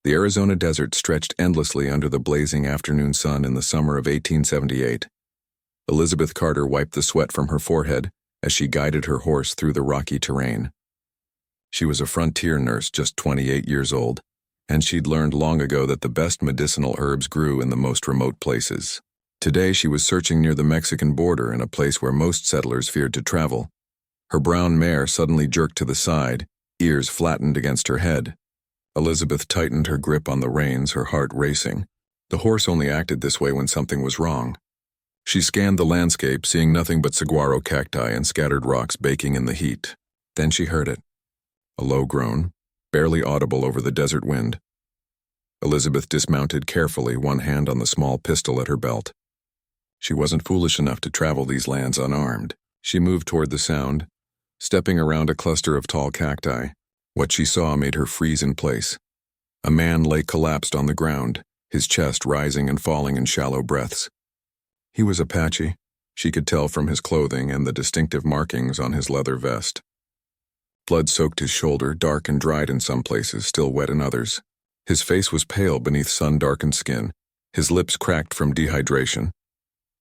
The Arizona desert stretched endlessly under the blazing afternoon sun in the summer of 1878. Elizabeth Carter wiped the sweat from her forehead as she guided her horse through the rocky terrain. She was a frontier nurse just 28 years old, and she'd learned long ago that the best medicinal herbs grew in the most remote places. Today she was searching near the Mexican border in a place where most settlers feared to travel. Her brown mare suddenly jerked to the side, ears flattened against her head. Elizabeth tightened her grip on the reins, her heart racing. The horse only acted this way when something was wrong. She scanned the landscape, seeing nothing but saguaro cacti and scattered rocks baking in the heat. Then she heard it. A low groan, barely audible over the desert wind. Elizabeth dismounted carefully, one hand on the small pistol at her belt. She wasn't foolish enough to travel these lands unarmed. She moved toward the sound, stepping around a cluster of tall cacti. What she saw made her freeze in place. A man lay collapsed on the ground, his chest rising and falling in shallow breaths. He was Apache. She could tell from his clothing and the distinctive markings on his leather vest. Blood soaked his shoulder, dark and dried in some places, still wet in others. His face was pale beneath sun-darkened skin, his lips cracked from dehydration.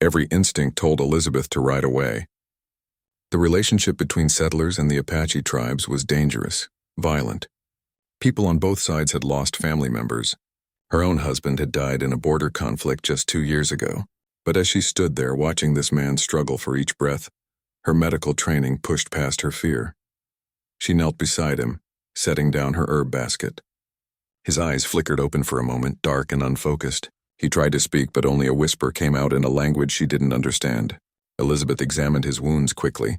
Every instinct told Elizabeth to ride away. The relationship between settlers and the Apache tribes was dangerous, violent. People on both sides had lost family members. Her own husband had died in a border conflict just 2 years ago. But as she stood there watching this man struggle for each breath, her medical training pushed past her fear. She knelt beside him, setting down her herb basket. His eyes flickered open for a moment, dark and unfocused. He tried to speak, but only a whisper came out in a language she didn't understand. Elizabeth examined his wounds quickly.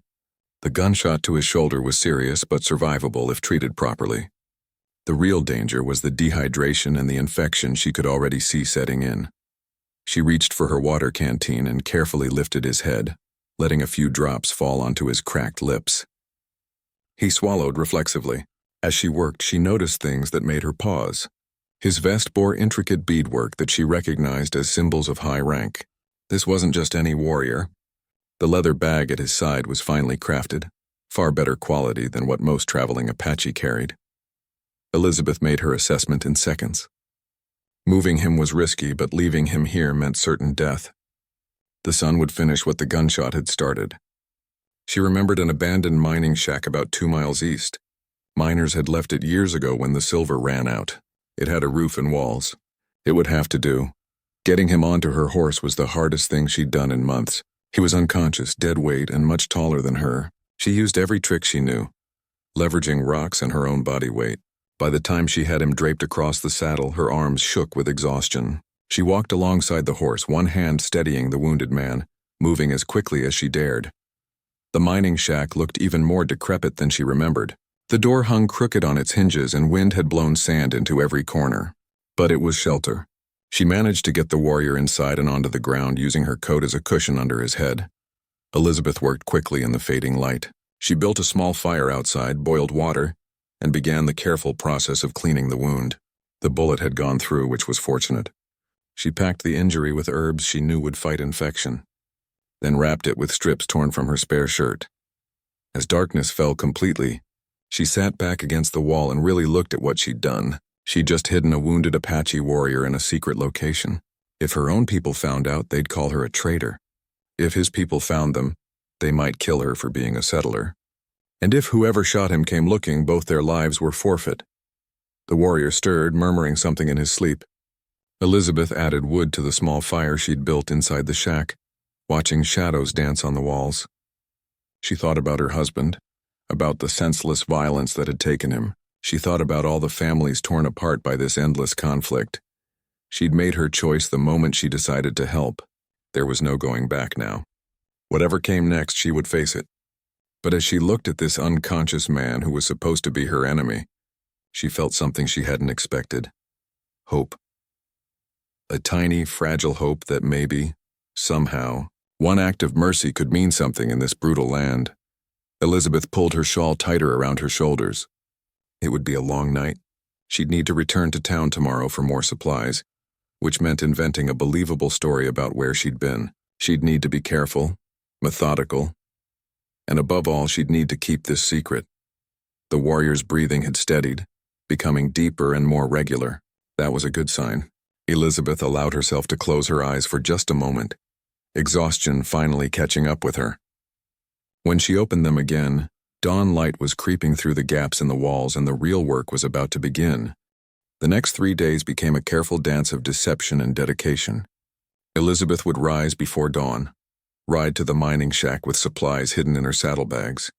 The gunshot to his shoulder was serious but survivable if treated properly. The real danger was the dehydration and the infection she could already see setting in. She reached for her water canteen and carefully lifted his head, letting a few drops fall onto his cracked lips. He swallowed reflexively. As she worked, she noticed things that made her pause. His vest bore intricate beadwork that she recognized as symbols of high rank. This wasn't just any warrior. The leather bag at his side was finely crafted, far better quality than what most traveling Apache carried. Elizabeth made her assessment in seconds. Moving him was risky, but leaving him here meant certain death. The sun would finish what the gunshot had started. She remembered an abandoned mining shack about 2 miles east. Miners had left it years ago when the silver ran out. It had a roof and walls. It would have to do. Getting him onto her horse was the hardest thing she'd done in months. He was unconscious, dead weight, and much taller than her. She used every trick she knew, leveraging rocks and her own body weight. By the time she had him draped across the saddle, her arms shook with exhaustion. She walked alongside the horse, one hand steadying the wounded man, moving as quickly as she dared. The mining shack looked even more decrepit than she remembered. The door hung crooked on its hinges and wind had blown sand into every corner. But it was shelter. She managed to get the warrior inside and onto the ground, using her coat as a cushion under his head. Elizabeth worked quickly in the fading light. She built a small fire outside, boiled water, and began the careful process of cleaning the wound. The bullet had gone through, which was fortunate. She packed the injury with herbs she knew would fight infection, then wrapped it with strips torn from her spare shirt. As darkness fell completely, she sat back against the wall and really looked at what she'd done. She'd just hidden a wounded Apache warrior in a secret location. If her own people found out, they'd call her a traitor. If his people found them, they might kill her for being a settler. And if whoever shot him came looking, both their lives were forfeit. The warrior stirred, murmuring something in his sleep. Elizabeth added wood to the small fire she'd built inside the shack, watching shadows dance on the walls. She thought about her husband, about the senseless violence that had taken him. She thought about all the families torn apart by this endless conflict. She'd made her choice the moment she decided to help. There was no going back now. Whatever came next, she would face it. But as she looked at this unconscious man who was supposed to be her enemy, she felt something she hadn't expected. Hope. A tiny, fragile hope that maybe, somehow, one act of mercy could mean something in this brutal land. Elizabeth pulled her shawl tighter around her shoulders. It would be a long night. She'd need to return to town tomorrow for more supplies, which meant inventing a believable story about where she'd been. She'd need to be careful, methodical, and above all, she'd need to keep this secret. The warrior's breathing had steadied, becoming deeper and more regular. That was a good sign. Elizabeth allowed herself to close her eyes for just a moment, exhaustion finally catching up with her. When she opened them again, dawn light was creeping through the gaps in the walls and the real work was about to begin. The next 3 days became a careful dance of deception and dedication. Elizabeth would rise before dawn, ride to the mining shack with supplies hidden in her saddlebags,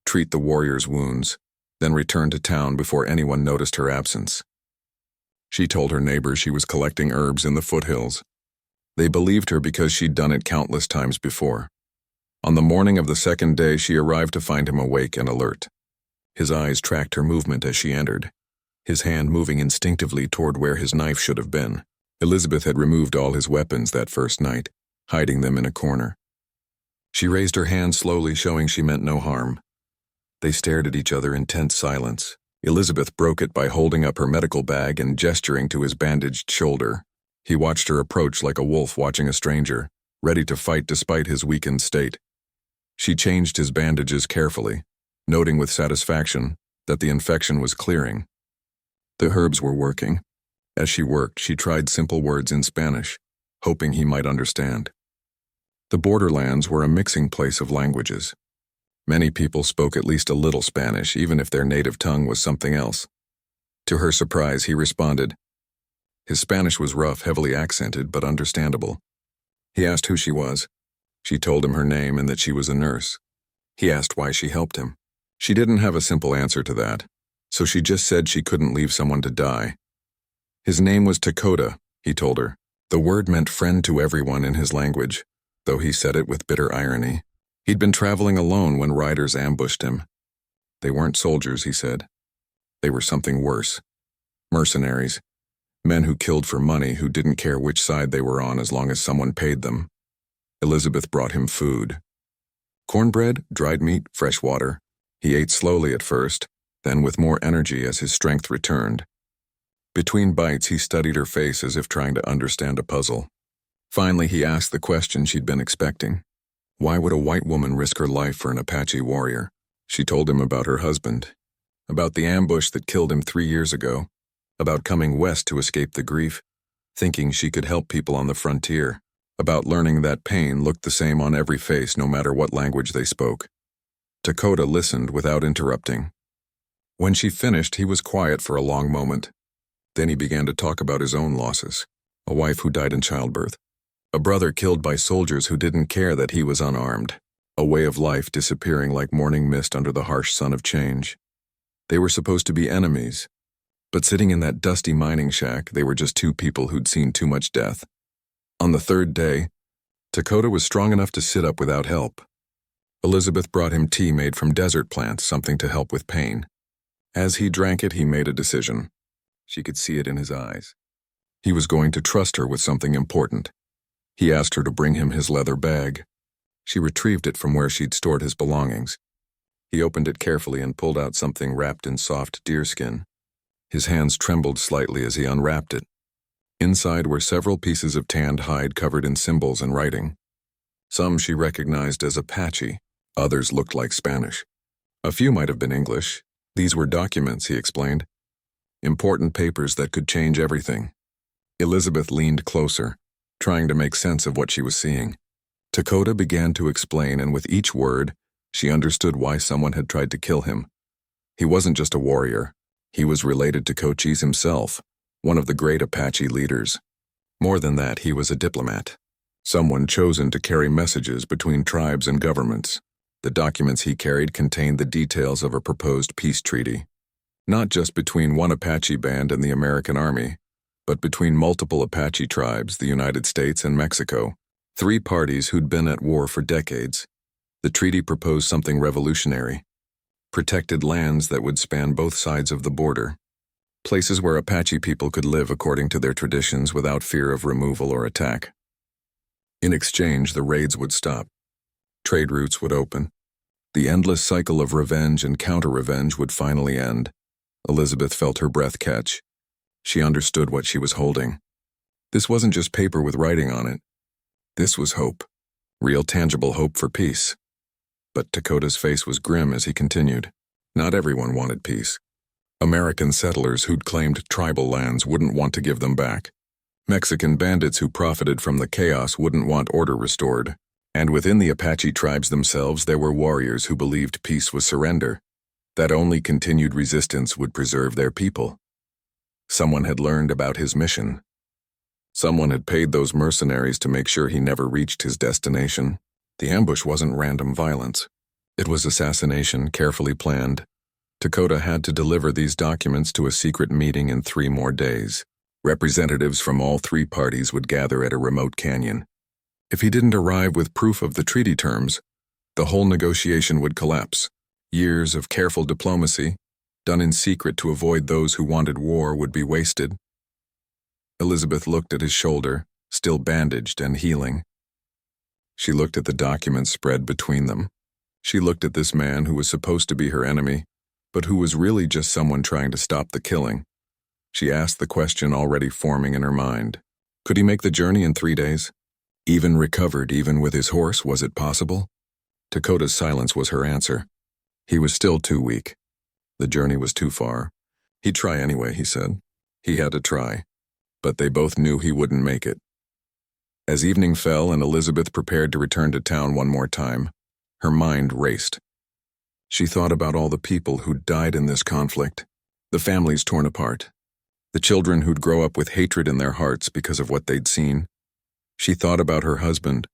treat the warrior's wounds, then return to town before anyone noticed her absence. She told her neighbors she was collecting herbs in the foothills. They believed her because she'd done it countless times before. On the morning of the second day, she arrived to find him awake and alert. His eyes tracked her movement as she entered, his hand moving instinctively toward where his knife should have been. Elizabeth had removed all his weapons that first night, hiding them in a corner. She raised her hand slowly, showing she meant no harm. They stared at each other in tense silence. Elizabeth broke it by holding up her medical bag and gesturing to his bandaged shoulder. He watched her approach like a wolf watching a stranger, ready to fight despite his weakened state. She changed his bandages carefully, noting with satisfaction that the infection was clearing. The herbs were working. As she worked, she tried simple words in Spanish, hoping he might understand. The borderlands were a mixing place of languages. Many people spoke at least a little Spanish, even if their native tongue was something else. To her surprise, he responded. His Spanish was rough, heavily accented, but understandable. He asked who she was. She told him her name and that she was a nurse. He asked why she helped him. She didn't have a simple answer to that, so she just said she couldn't leave someone to die. His name was Dakota, he told her. The word meant friend to everyone in his language, though he said it with bitter irony. He'd been traveling alone when riders ambushed him. They weren't soldiers, he said. They were something worse. Mercenaries. Men who killed for money, who didn't care which side they were on as long as someone paid them. Elizabeth brought him food. Cornbread, dried meat, fresh water. He ate slowly at first, then with more energy as his strength returned. Between bites, he studied her face as if trying to understand a puzzle. Finally, he asked the question she'd been expecting. Why would a white woman risk her life for an Apache warrior? She told him about her husband, about the ambush that killed him 3 years ago, about coming west to escape the grief, thinking she could help people on the frontier, about learning that pain looked the same on every face no matter what language they spoke. Dakota listened without interrupting. When she finished, he was quiet for a long moment. Then he began to talk about his own losses, a wife who died in childbirth, a brother killed by soldiers who didn't care that he was unarmed, a way of life disappearing like morning mist under the harsh sun of change. They were supposed to be enemies, but sitting in that dusty mining shack, they were just two people who'd seen too much death. On the third day, Dakota was strong enough to sit up without help. Elizabeth brought him tea made from desert plants, something to help with pain. As he drank it, he made a decision. She could see it in his eyes. He was going to trust her with something important. He asked her to bring him his leather bag. She retrieved it from where she'd stored his belongings. He opened it carefully and pulled out something wrapped in soft deerskin. His hands trembled slightly as he unwrapped it. Inside were several pieces of tanned hide covered in symbols and writing. Some she recognized as Apache, others looked like Spanish. A few might have been English. These were documents, he explained. Important papers that could change everything. Elizabeth leaned closer, trying to make sense of what she was seeing. Dakota began to explain, and with each word, she understood why someone had tried to kill him. He wasn't just a warrior. He was related to Cochise himself, one of the great Apache leaders. More than that, he was a diplomat, someone chosen to carry messages between tribes and governments. The documents he carried contained the details of a proposed peace treaty, not just between one Apache band and the American Army, but between multiple Apache tribes, the United States and Mexico, 3 parties who'd been at war for decades. The treaty proposed something revolutionary: protected lands that would span both sides of the border, places where Apache people could live according to their traditions without fear of removal or attack. In exchange, the raids would stop. Trade routes would open. The endless cycle of revenge and counter-revenge would finally end. Elizabeth felt her breath catch. She understood what she was holding. This wasn't just paper with writing on it. This was hope. Real tangible hope for peace. But Dakota's face was grim as he continued. Not everyone wanted peace. American settlers who'd claimed tribal lands wouldn't want to give them back. Mexican bandits who profited from the chaos wouldn't want order restored. And within the Apache tribes themselves, there were warriors who believed peace was surrender, that only continued resistance would preserve their people. Someone had learned about his mission. Someone had paid those mercenaries to make sure he never reached his destination. The ambush wasn't random violence. It was assassination, carefully planned. Dakota had to deliver these documents to a secret meeting in 3 more days. Representatives from all 3 parties would gather at a remote canyon. If he didn't arrive with proof of the treaty terms, the whole negotiation would collapse. Years of careful diplomacy, done in secret to avoid those who wanted war, would be wasted. Elizabeth looked at his shoulder, still bandaged and healing. She looked at the documents spread between them. She looked at this man who was supposed to be her enemy, but who was really just someone trying to stop the killing. She asked the question already forming in her mind. Could he make the journey in 3 days? Even recovered, even with his horse, was it possible? Dakota's silence was her answer. He was still too weak. The journey was too far. He'd try anyway, he said. He had to try. But they both knew he wouldn't make it. As evening fell and Elizabeth prepared to return to town one more time, her mind raced. She thought about all the people who'd died in this conflict, the families torn apart, the children who'd grow up with hatred in their hearts because of what they'd seen. She thought about her husband,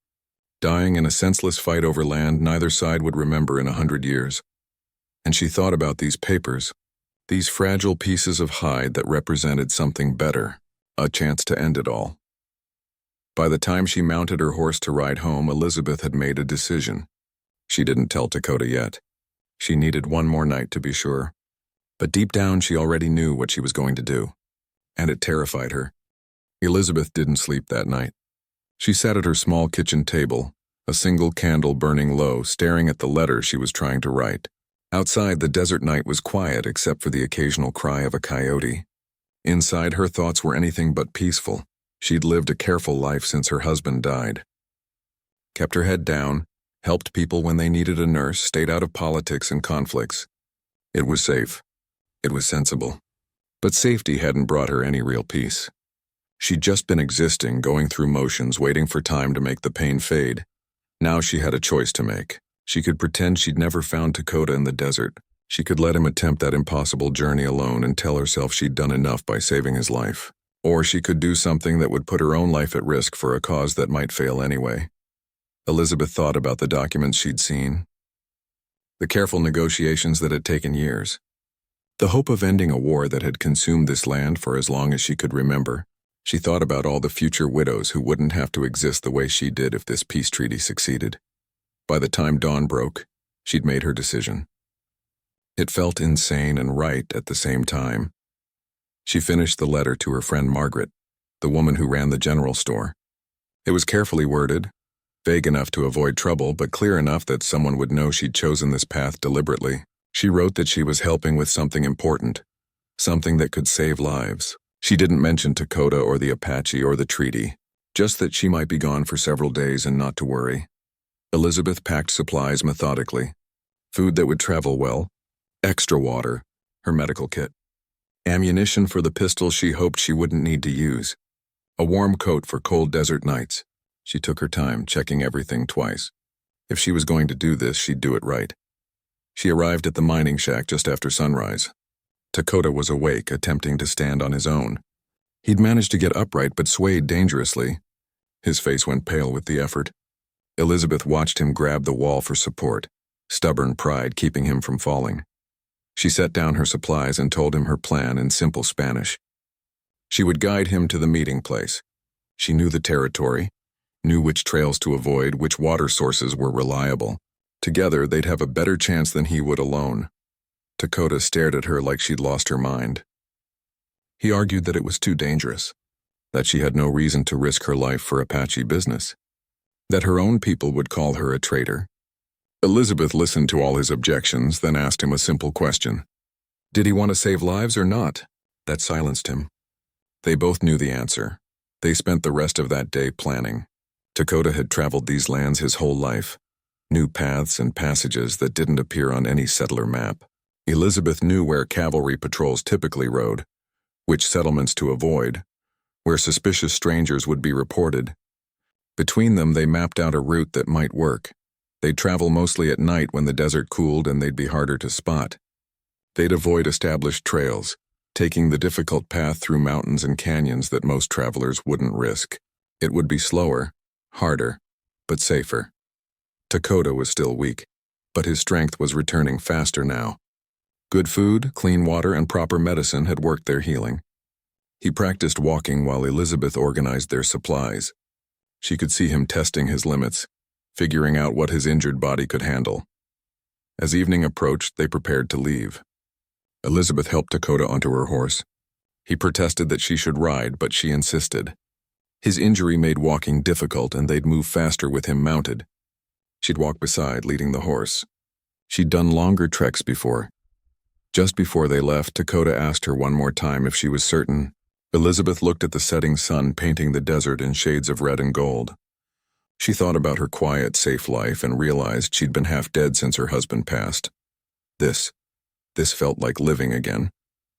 dying in a senseless fight over land neither side would remember in 100 years. And she thought about these papers, these fragile pieces of hide that represented something better, a chance to end it all. By the time she mounted her horse to ride home, Elizabeth had made a decision. She didn't tell Dakota yet. She needed one more night to be sure. But deep down she already knew what she was going to do. And it terrified her. Elizabeth didn't sleep that night. She sat at her small kitchen table, a single candle burning low, staring at the letter she was trying to write. Outside, the desert night was quiet except for the occasional cry of a coyote. Inside, her thoughts were anything but peaceful. She'd lived a careful life since her husband died. Kept her head down, helped people when they needed a nurse, stayed out of politics and conflicts. It was safe. It was sensible. But safety hadn't brought her any real peace. She'd just been existing, going through motions, waiting for time to make the pain fade. Now she had a choice to make. She could pretend she'd never found Dakota in the desert. She could let him attempt that impossible journey alone and tell herself she'd done enough by saving his life. Or she could do something that would put her own life at risk for a cause that might fail anyway. Elizabeth thought about the documents she'd seen, the careful negotiations that had taken years, the hope of ending a war that had consumed this land for as long as she could remember. She thought about all the future widows who wouldn't have to exist the way she did if this peace treaty succeeded. By the time dawn broke, she'd made her decision. It felt insane and right at the same time. She finished the letter to her friend Margaret, the woman who ran the general store. It was carefully worded, vague enough to avoid trouble, but clear enough that someone would know she'd chosen this path deliberately. She wrote that she was helping with something important, something that could save lives. She didn't mention Dakota or the Apache or the treaty, just that she might be gone for several days and not to worry. Elizabeth packed supplies methodically. Food that would travel well, extra water, her medical kit, ammunition for the pistol she hoped she wouldn't need to use, a warm coat for cold desert nights. She took her time, checking everything twice. If she was going to do this, she'd do it right. She arrived at the mining shack just after sunrise. Dakota was awake, attempting to stand on his own. He'd managed to get upright but swayed dangerously. His face went pale with the effort. Elizabeth watched him grab the wall for support, stubborn pride keeping him from falling. She set down her supplies and told him her plan in simple Spanish. She would guide him to the meeting place. She knew the territory, knew which trails to avoid, which water sources were reliable. Together, they'd have a better chance than he would alone. Dakota stared at her like she'd lost her mind. He argued that it was too dangerous, that she had no reason to risk her life for Apache business, that her own people would call her a traitor. Elizabeth listened to all his objections, then asked him a simple question. Did he want to save lives or not? That silenced him. They both knew the answer. They spent the rest of that day planning. Dakota had traveled these lands his whole life, new paths and passages that didn't appear on any settler map. Elizabeth knew where cavalry patrols typically rode, which settlements to avoid, where suspicious strangers would be reported. Between them, they mapped out a route that might work. They'd travel mostly at night when the desert cooled and they'd be harder to spot. They'd avoid established trails, taking the difficult path through mountains and canyons that most travelers wouldn't risk. It would be slower, harder, but safer. Dakota was still weak, but his strength was returning faster now. Good food, clean water, and proper medicine had worked their healing. He practiced walking while Elizabeth organized their supplies. She could see him testing his limits, figuring out what his injured body could handle. As evening approached, they prepared to leave. Elizabeth helped Dakota onto her horse. He protested that she should ride, but she insisted. His injury made walking difficult, and they'd move faster with him mounted. She'd walk beside, leading the horse. She'd done longer treks before. Just before they left, Dakota asked her one more time if she was certain. Elizabeth looked at the setting sun painting the desert in shades of red and gold. She thought about her quiet, safe life and realized she'd been half dead since her husband passed. This felt like living again,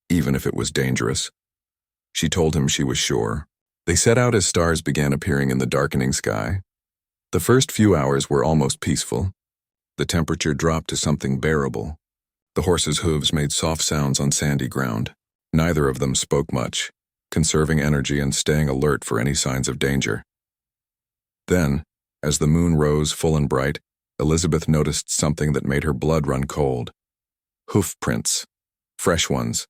even if it was dangerous. She told him she was sure. They set out as stars began appearing in the darkening sky. The first few hours were almost peaceful. The temperature dropped to something bearable. The horses' hooves made soft sounds on sandy ground. Neither of them spoke much, conserving energy and staying alert for any signs of danger. Then, as the moon rose full and bright, Elizabeth noticed something that made her blood run cold. Hoof prints. Fresh ones.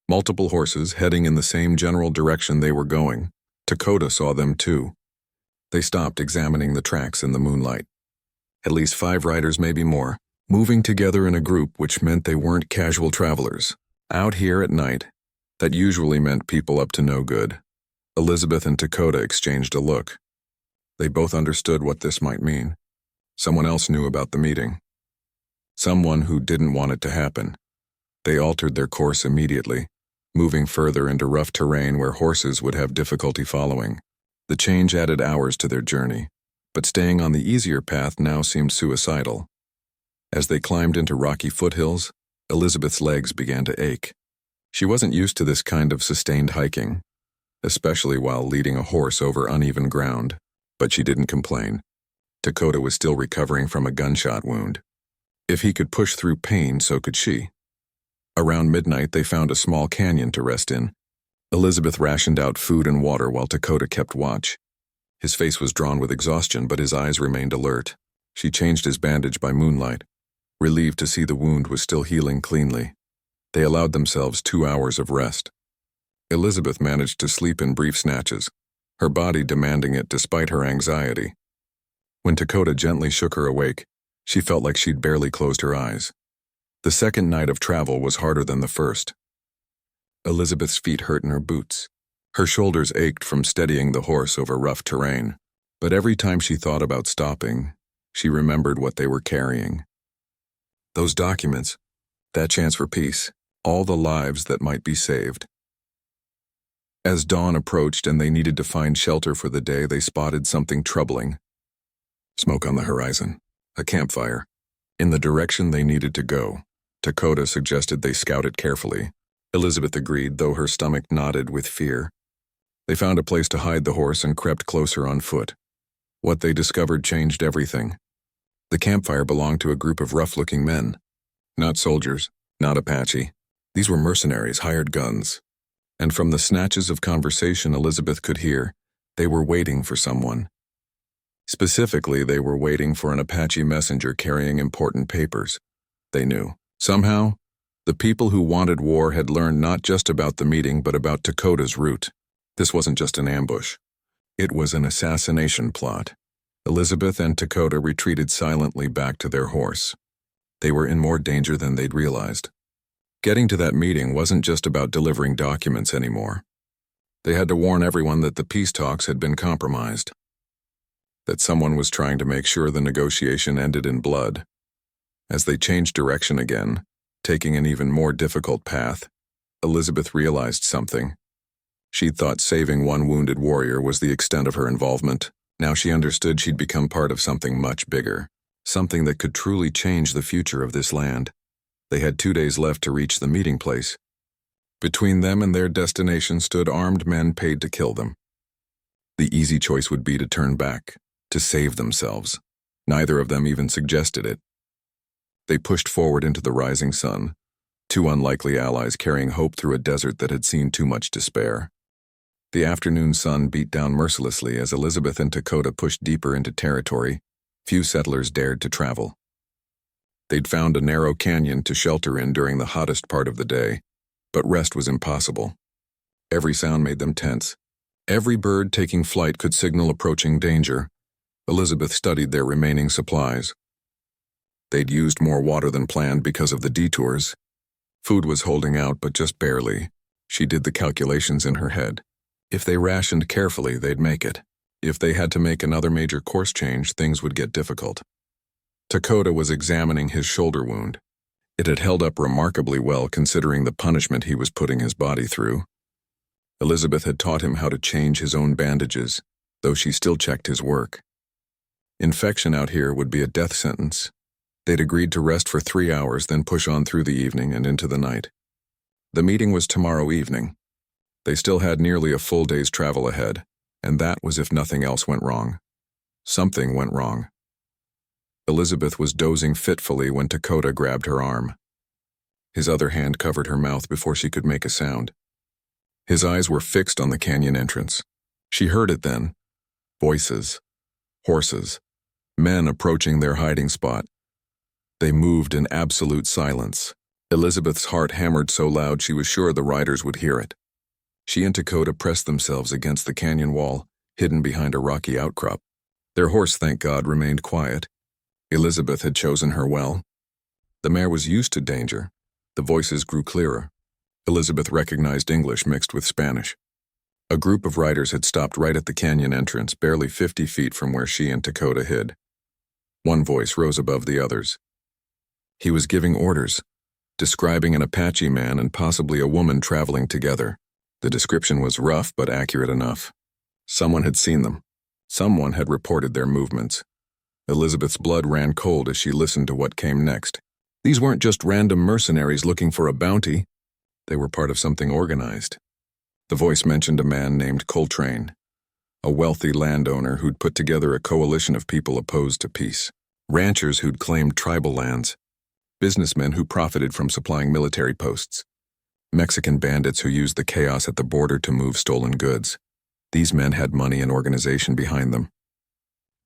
Multiple horses heading in the same general direction they were going. Dakota saw them too. They stopped examining the tracks in the moonlight. At least 5 riders, maybe more, moving together in a group, which meant they weren't casual travelers. Out here at night, that usually meant people up to no good. Elizabeth and Dakota exchanged a look. They both understood what this might mean. Someone else knew about the meeting. Someone who didn't want it to happen. They altered their course immediately, moving further into rough terrain where horses would have difficulty following. The change added hours to their journey, but staying on the easier path now seemed suicidal. As they climbed into rocky foothills, Elizabeth's legs began to ache. She wasn't used to this kind of sustained hiking, especially while leading a horse over uneven ground, but she didn't complain. Dakota was still recovering from a gunshot wound. If he could push through pain, so could she. Around midnight, they found a small canyon to rest in. Elizabeth rationed out food and water while Dakota kept watch. His face was drawn with exhaustion, but his eyes remained alert. She changed his bandage by moonlight, relieved to see the wound was still healing cleanly. They allowed themselves 2 hours of rest. Elizabeth managed to sleep in brief snatches, her body demanding it despite her anxiety. When Dakota gently shook her awake, she felt like she'd barely closed her eyes. The second night of travel was harder than the first. Elizabeth's feet hurt in her boots. Her shoulders ached from steadying the horse over rough terrain. But every time she thought about stopping, she remembered what they were carrying. Those documents, that chance for peace, all the lives that might be saved. As dawn approached and they needed to find shelter for the day, they spotted something troubling. Smoke on the horizon. A campfire. In the direction they needed to go. Dakota suggested they scout it carefully. Elizabeth agreed, though her stomach knotted with fear. They found a place to hide the horse and crept closer on foot. What they discovered changed everything. The campfire belonged to a group of rough-looking men. Not soldiers, not Apache. These were mercenaries, hired guns. And from the snatches of conversation Elizabeth could hear, they were waiting for someone. Specifically, they were waiting for an Apache messenger carrying important papers. They knew. Somehow, the people who wanted war had learned not just about the meeting but about Dakota's route. This wasn't just an ambush. It was an assassination plot. Elizabeth and Dakota retreated silently back to their horse. They were in more danger than they'd realized. Getting to that meeting wasn't just about delivering documents anymore. They had to warn everyone that the peace talks had been compromised. That someone was trying to make sure the negotiation ended in blood. As they changed direction again, taking an even more difficult path, Elizabeth realized something. She'd thought saving one wounded warrior was the extent of her involvement. Now she understood she'd become part of something much bigger, something that could truly change the future of this land. They had 2 days left to reach the meeting place. Between them and their destination stood armed men paid to kill them. The easy choice would be to turn back, to save themselves. Neither of them even suggested it. They pushed forward into the rising sun, two unlikely allies carrying hope through a desert that had seen too much despair. The afternoon sun beat down mercilessly as Elizabeth and Dakota pushed deeper into territory few settlers dared to travel. They'd found a narrow canyon to shelter in during the hottest part of the day, but rest was impossible. Every sound made them tense. Every bird taking flight could signal approaching danger. Elizabeth studied their remaining supplies. They'd used more water than planned because of the detours. Food was holding out, but just barely. She did the calculations in her head. If they rationed carefully, they'd make it. If they had to make another major course change, things would get difficult. Dakota was examining his shoulder wound. It had held up remarkably well considering the punishment he was putting his body through. Elizabeth had taught him how to change his own bandages, though she still checked his work. Infection out here would be a death sentence. They'd agreed to rest for 3 hours, then push on through the evening and into the night. The meeting was tomorrow evening. They still had nearly a full day's travel ahead, and that was if nothing else went wrong. Something went wrong. Elizabeth was dozing fitfully when Dakota grabbed her arm. His other hand covered her mouth before she could make a sound. His eyes were fixed on the canyon entrance. She heard it then. Voices. Horses. Men approaching their hiding spot. They moved in absolute silence. Elizabeth's heart hammered so loud she was sure the riders would hear it. She and Dakota pressed themselves against the canyon wall, hidden behind a rocky outcrop. Their horse, thank God, remained quiet. Elizabeth had chosen her well. The mare was used to danger. The voices grew clearer. Elizabeth recognized English mixed with Spanish. A group of riders had stopped right at the canyon entrance, barely 50 feet from where she and Dakota hid. One voice rose above the others. He was giving orders, describing an Apache man and possibly a woman traveling together. The description was rough but accurate enough. Someone had seen them. Someone had reported their movements. Elizabeth's blood ran cold as she listened to what came next. These weren't just random mercenaries looking for a bounty. They were part of something organized. The voice mentioned a man named Coltrane, a wealthy landowner who'd put together a coalition of people opposed to peace. Ranchers who'd claimed tribal lands. Businessmen who profited from supplying military posts. Mexican bandits who used the chaos at the border to move stolen goods. These men had money and organization behind them.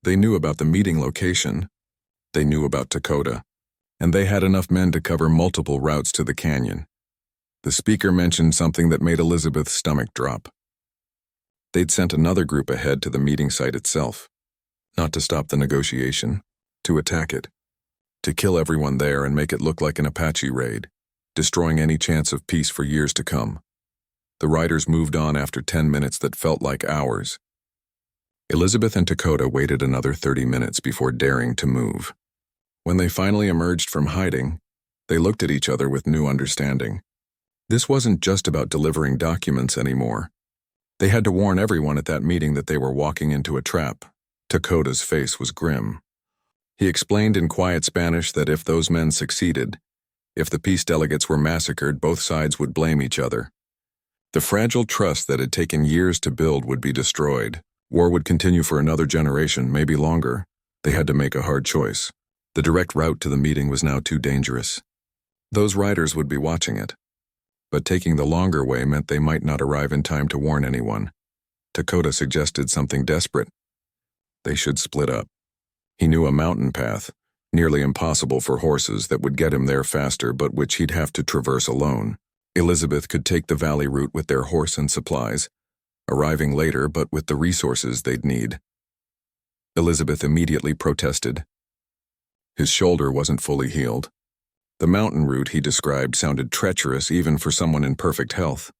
They knew about the meeting location. They knew about Dakota. And they had enough men to cover multiple routes to the canyon. The speaker mentioned something that made Elizabeth's stomach drop. They'd sent another group ahead to the meeting site itself. Not to stop the negotiation, to attack it. To kill everyone there and make it look like an Apache raid, destroying any chance of peace for years to come. The riders moved on after 10 minutes that felt like hours. Elizabeth and Dakota waited another 30 minutes before daring to move. When they finally emerged from hiding, they looked at each other with new understanding. This wasn't just about delivering documents anymore. They had to warn everyone at that meeting that they were walking into a trap. Dakota's face was grim. He explained in quiet Spanish that if those men succeeded, if the peace delegates were massacred, both sides would blame each other. The fragile trust that had taken years to build would be destroyed. War would continue for another generation, maybe longer. They had to make a hard choice. The direct route to the meeting was now too dangerous. Those riders would be watching it. But taking the longer way meant they might not arrive in time to warn anyone. Dakota suggested something desperate. They should split up. He knew a mountain path, nearly impossible for horses, that would get him there faster but which he'd have to traverse alone. Elizabeth could take the valley route with their horse and supplies, arriving later but with the resources they'd need. Elizabeth immediately protested. His shoulder wasn't fully healed. The mountain route he described sounded treacherous even for someone in perfect health.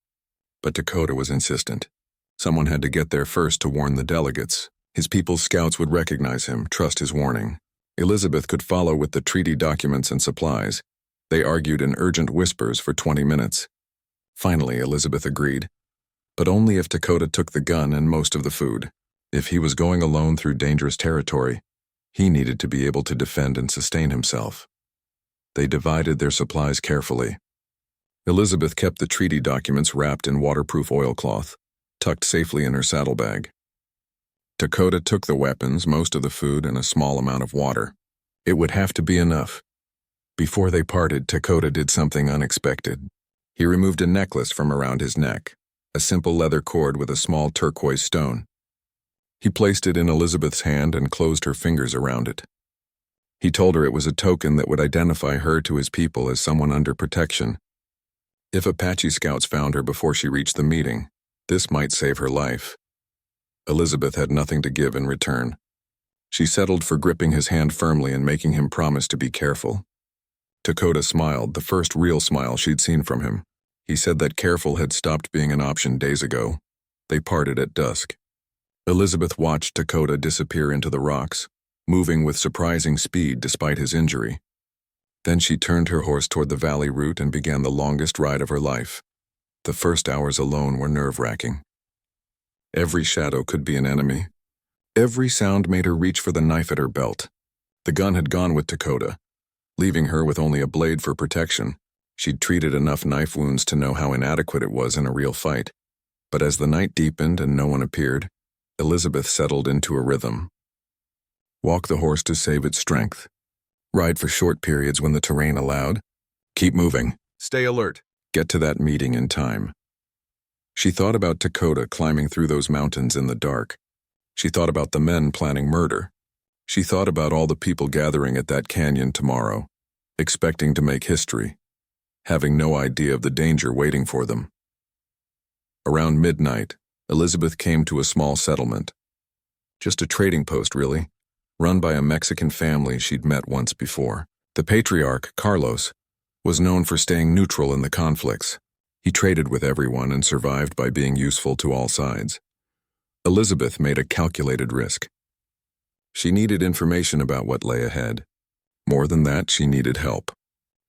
But Dakota was insistent. Someone had to get there first to warn the delegates. His people's scouts would recognize him, trust his warning. Elizabeth could follow with the treaty documents and supplies. They argued in urgent whispers for 20 minutes. Finally, Elizabeth agreed. But only if Dakota took the gun and most of the food. If he was going alone through dangerous territory, he needed to be able to defend and sustain himself. They divided their supplies carefully. Elizabeth kept the treaty documents wrapped in waterproof oilcloth, tucked safely in her saddlebag. Dakota took the weapons, most of the food, and a small amount of water. It would have to be enough. Before they parted, Dakota did something unexpected. He removed a necklace from around his neck, a simple leather cord with a small turquoise stone. He placed it in Elizabeth's hand and closed her fingers around it. He told her it was a token that would identify her to his people as someone under protection. If Apache scouts found her before she reached the meeting, this might save her life. Elizabeth had nothing to give in return. She settled for gripping his hand firmly and making him promise to be careful. Dakota smiled, the first real smile she'd seen from him. He said that careful had stopped being an option days ago. They parted at dusk. Elizabeth watched Dakota disappear into the rocks, moving with surprising speed despite his injury. Then she turned her horse toward the valley route and began the longest ride of her life. The first hours alone were nerve-wracking. Every shadow could be an enemy. Every sound made her reach for the knife at her belt. The gun had gone with Dakota, leaving her with only a blade for protection. She'd treated enough knife wounds to know how inadequate it was in a real fight. But as the night deepened and no one appeared, Elizabeth settled into a rhythm. Walk the horse to save its strength. Ride for short periods when the terrain allowed. Keep moving. Stay alert. Get to that meeting in time. She thought about Dakota climbing through those mountains in the dark. She thought about the men planning murder. She thought about all the people gathering at that canyon tomorrow, expecting to make history, having no idea of the danger waiting for them. Around midnight, Elizabeth came to a small settlement. Just a trading post, really, run by a Mexican family she'd met once before. The patriarch, Carlos, was known for staying neutral in the conflicts. He traded with everyone and survived by being useful to all sides. Elizabeth made a calculated risk. She needed information about what lay ahead. More than that, she needed help.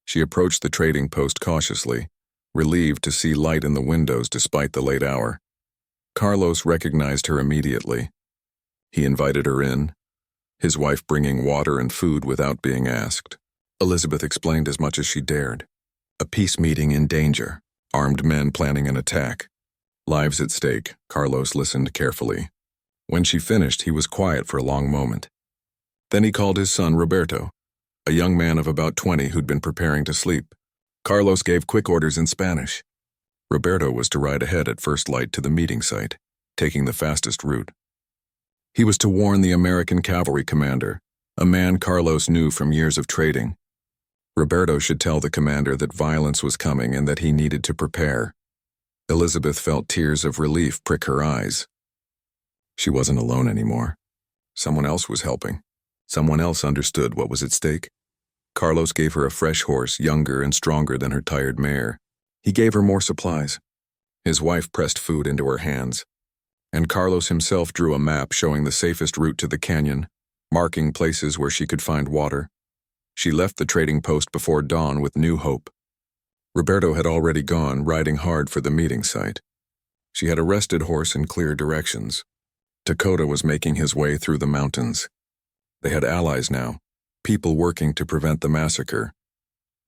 She approached the trading post cautiously, relieved to see light in the windows despite the late hour. Carlos recognized her immediately. He invited her in, his wife bringing water and food without being asked. Elizabeth explained as much as she dared. A peace meeting in danger, armed men planning an attack. Lives at stake. Carlos listened carefully. When she finished, he was quiet for a long moment. Then he called his son Roberto, a young man of about 20 who'd been preparing to sleep. Carlos gave quick orders in Spanish. Roberto was to ride ahead at first light to the meeting site, taking the fastest route. He was to warn the American cavalry commander, a man Carlos knew from years of trading. Roberto should tell the commander that violence was coming and that he needed to prepare. Elizabeth felt tears of relief prick her eyes. She wasn't alone anymore. Someone else was helping. Someone else understood what was at stake. Carlos gave her a fresh horse, younger and stronger than her tired mare. He gave her more supplies. His wife pressed food into her hands. And Carlos himself drew a map showing the safest route to the canyon, marking places where she could find water. She left the trading post before dawn with new hope. Roberto had already gone, riding hard for the meeting site. She had a rested horse and clear directions. Dakota was making his way through the mountains. They had allies now, people working to prevent the massacre.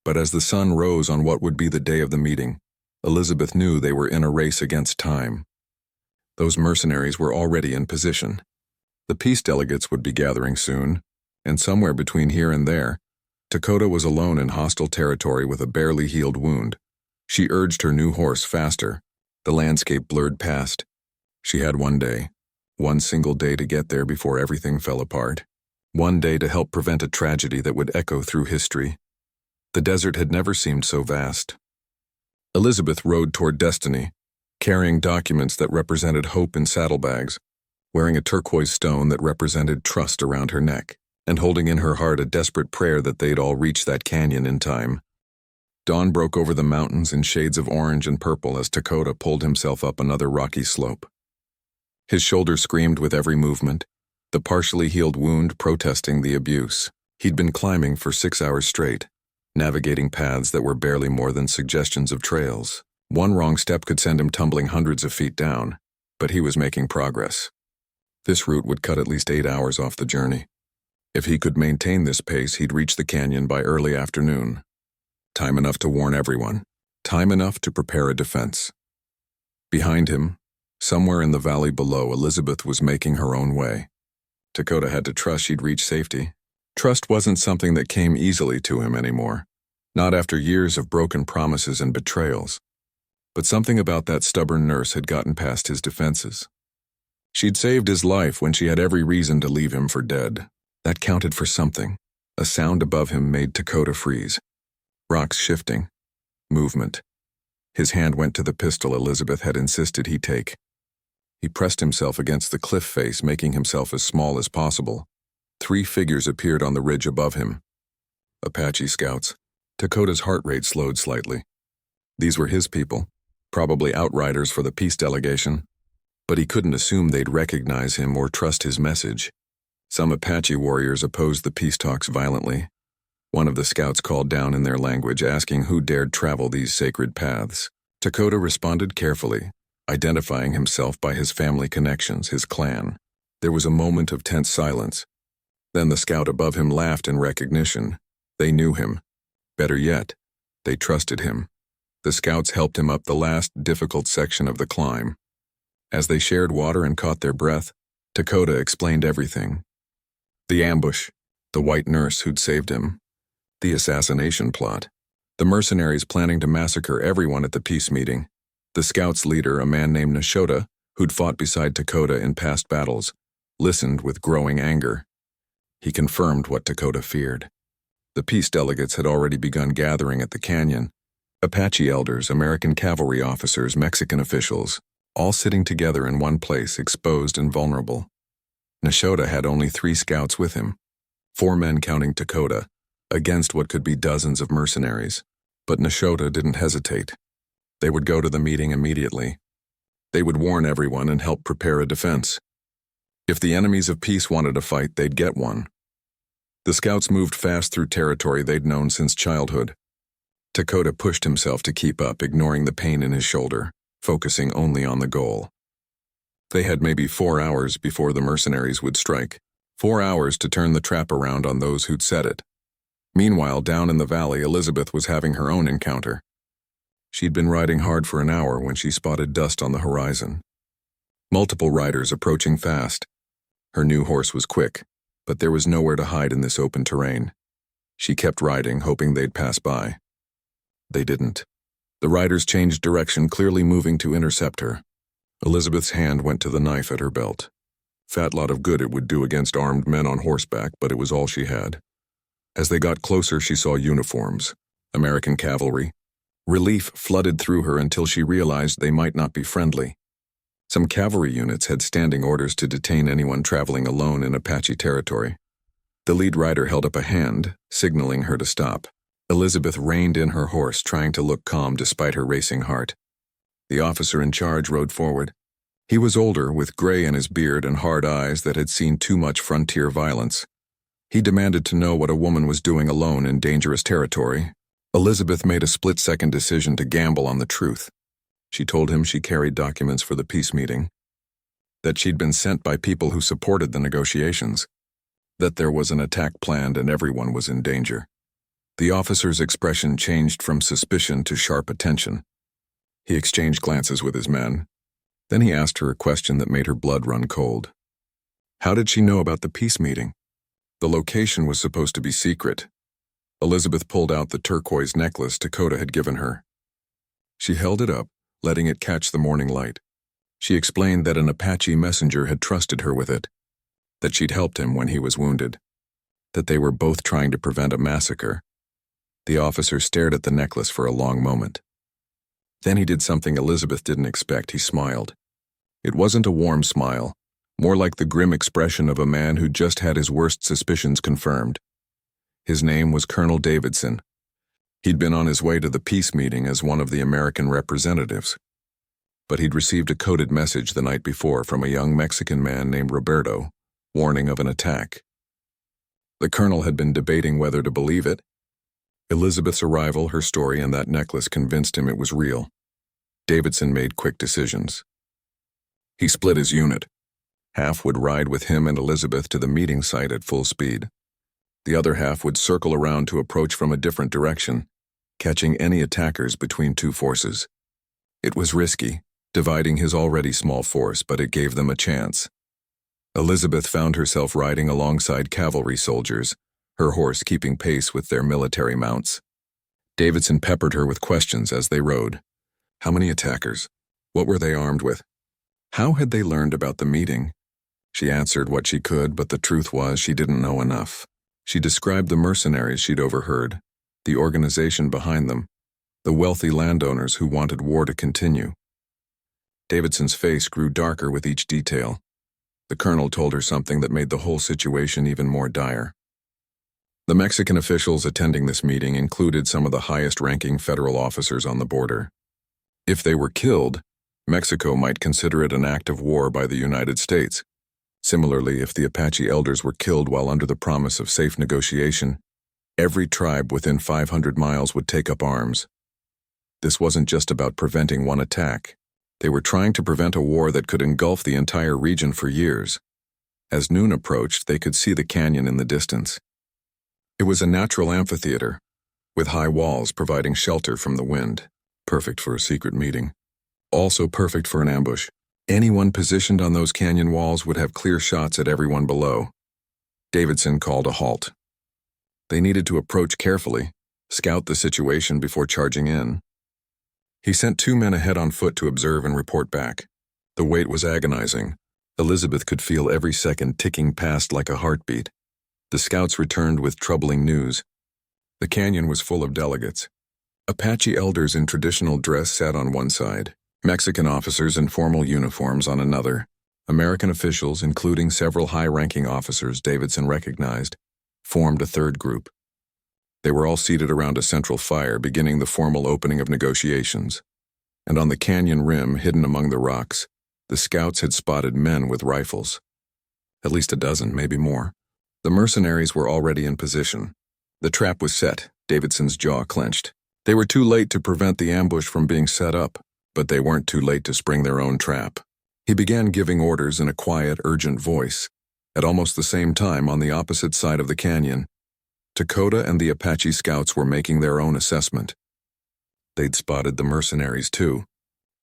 But as the sun rose on what would be the day of the meeting, Elizabeth knew they were in a race against time. Those mercenaries were already in position. The peace delegates would be gathering soon, and somewhere between here and there, Dakota was alone in hostile territory with a barely healed wound. She urged her new horse faster. The landscape blurred past. She had one day, one single day to get there before everything fell apart. One day to help prevent a tragedy that would echo through history. The desert had never seemed so vast. Elizabeth rode toward destiny, carrying documents that represented hope in saddlebags, wearing a turquoise stone that represented trust around her neck, and holding in her heart a desperate prayer that they'd all reach that canyon in time. Dawn broke over the mountains in shades of orange and purple as Dakota pulled himself up another rocky slope. His shoulder screamed with every movement, the partially healed wound protesting the abuse. He'd been climbing for 6 hours straight, navigating paths that were barely more than suggestions of trails. One wrong step could send him tumbling hundreds of feet down, but he was making progress. This route would cut at least 8 hours off the journey. If he could maintain this pace, he'd reach the canyon by early afternoon. Time enough to warn everyone. Time enough to prepare a defense. Behind him, somewhere in the valley below, Elizabeth was making her own way. Dakota had to trust she'd reach safety. Trust wasn't something that came easily to him anymore, not after years of broken promises and betrayals. But something about that stubborn nurse had gotten past his defenses. She'd saved his life when she had every reason to leave him for dead. That counted for something. A sound above him made Dakota freeze. Rocks shifting. Movement. His hand went to the pistol Elizabeth had insisted he take. He pressed himself against the cliff face, making himself as small as possible. 3 figures appeared on the ridge above him. Apache scouts. Dakota's heart rate slowed slightly. These were his people, probably outriders for the peace delegation, but he couldn't assume they'd recognize him or trust his message. Some Apache warriors opposed the peace talks violently. One of the scouts called down in their language, asking who dared travel these sacred paths. Dakota responded carefully, identifying himself by his family connections, his clan. There was a moment of tense silence. Then the scout above him laughed in recognition. They knew him. Better yet, they trusted him. The scouts helped him up the last difficult section of the climb. As they shared water and caught their breath, Dakota explained everything. The ambush, the white nurse who'd saved him, the assassination plot, the mercenaries planning to massacre everyone at the peace meeting, the scouts' leader, a man named Nashota, who'd fought beside Dakota in past battles, listened with growing anger. He confirmed what Dakota feared. The peace delegates had already begun gathering at the canyon. Apache elders, American cavalry officers, Mexican officials, all sitting together in one place, exposed and vulnerable. Nashota had only 3 scouts with him, 4 men counting Dakota, against what could be dozens of mercenaries. But Nashota didn't hesitate. They would go to the meeting immediately. They would warn everyone and help prepare a defense. If the enemies of peace wanted a fight, they'd get one. The scouts moved fast through territory they'd known since childhood. Dakota pushed himself to keep up, ignoring the pain in his shoulder, focusing only on the goal. They had maybe 4 hours before the mercenaries would strike. 4 hours to turn the trap around on those who'd set it. Meanwhile, down in the valley, Elizabeth was having her own encounter. She'd been riding hard for an hour when she spotted dust on the horizon. Multiple riders approaching fast. Her new horse was quick, but there was nowhere to hide in this open terrain. She kept riding, hoping they'd pass by. They didn't. The riders changed direction, clearly moving to intercept her. Elizabeth's hand went to the knife at her belt. Fat lot of good it would do against armed men on horseback, but it was all she had. As they got closer, she saw uniforms, American cavalry. Relief flooded through her until she realized they might not be friendly. Some cavalry units had standing orders to detain anyone traveling alone in Apache territory. The lead rider held up a hand, signaling her to stop. Elizabeth reined in her horse, trying to look calm despite her racing heart. The officer in charge rode forward. He was older, with gray in his beard and hard eyes that had seen too much frontier violence. He demanded to know what a woman was doing alone in dangerous territory. Elizabeth made a split-second decision to gamble on the truth. She told him she carried documents for the peace meeting, that she'd been sent by people who supported the negotiations, that there was an attack planned and everyone was in danger. The officer's expression changed from suspicion to sharp attention. He exchanged glances with his men. Then he asked her a question that made her blood run cold. How did she know about the peace meeting? The location was supposed to be secret. Elizabeth pulled out the turquoise necklace Dakota had given her. She held it up, letting it catch the morning light. She explained that an Apache messenger had trusted her with it, that she'd helped him when he was wounded, that they were both trying to prevent a massacre. The officer stared at the necklace for a long moment. Then he did something Elizabeth didn't expect. He smiled. It wasn't a warm smile, more like the grim expression of a man who just had his worst suspicions confirmed. His name was Colonel Davidson. He'd been on his way to the peace meeting as one of the American representatives. But he'd received a coded message the night before from a young Mexican man named Roberto, warning of an attack. The colonel had been debating whether to believe it. Elizabeth's arrival, her story, and that necklace convinced him it was real. Davidson made quick decisions. He split his unit. Half would ride with him and Elizabeth to the meeting site at full speed. The other half would circle around to approach from a different direction. catching any attackers between two forces. It was risky, dividing his already small force, but it gave them a chance. Elizabeth found herself riding alongside cavalry soldiers, her horse keeping pace with their military mounts. Davidson peppered her with questions as they rode. How many attackers? What were they armed with? How had they learned about the meeting? She answered what she could, but the truth was she didn't know enough. She described the mercenaries she'd overheard, the organization behind them, the wealthy landowners who wanted war to continue. Davidson's face grew darker with each detail. The colonel told her something that made the whole situation even more dire. The Mexican officials attending this meeting included some of the highest-ranking federal officers on the border. If they were killed, Mexico might consider it an act of war by the United States. Similarly, if the Apache elders were killed while under the promise of safe negotiation, every tribe within 500 miles would take up arms. This wasn't just about preventing one attack. They were trying to prevent a war that could engulf the entire region for years. As noon approached, they could see the canyon in the distance. It was a natural amphitheater, with high walls providing shelter from the wind. Perfect for a secret meeting. Also perfect for an ambush. Anyone positioned on those canyon walls would have clear shots at everyone below. Davidson called a halt. They needed to approach carefully, scout the situation before charging in. He sent 2 men ahead on foot to observe and report back. The wait was agonizing. Elizabeth could feel every second ticking past like a heartbeat. The scouts returned with troubling news. The canyon was full of delegates. Apache elders in traditional dress sat on one side, Mexican officers in formal uniforms on another. American officials, including several high-ranking officers Davidson recognized, formed a third group. They were all seated around a central fire, beginning the formal opening of negotiations. And on the canyon rim, hidden among the rocks, the scouts had spotted men with rifles. At least a dozen, maybe more. The mercenaries were already in position. The trap was set. Davidson's jaw clenched. They were too late to prevent the ambush from being set up, but they weren't too late to spring their own trap. He began giving orders in a quiet, urgent voice. At almost the same time, on the opposite side of the canyon, Dakota and the Apache scouts were making their own assessment. They'd spotted the mercenaries too.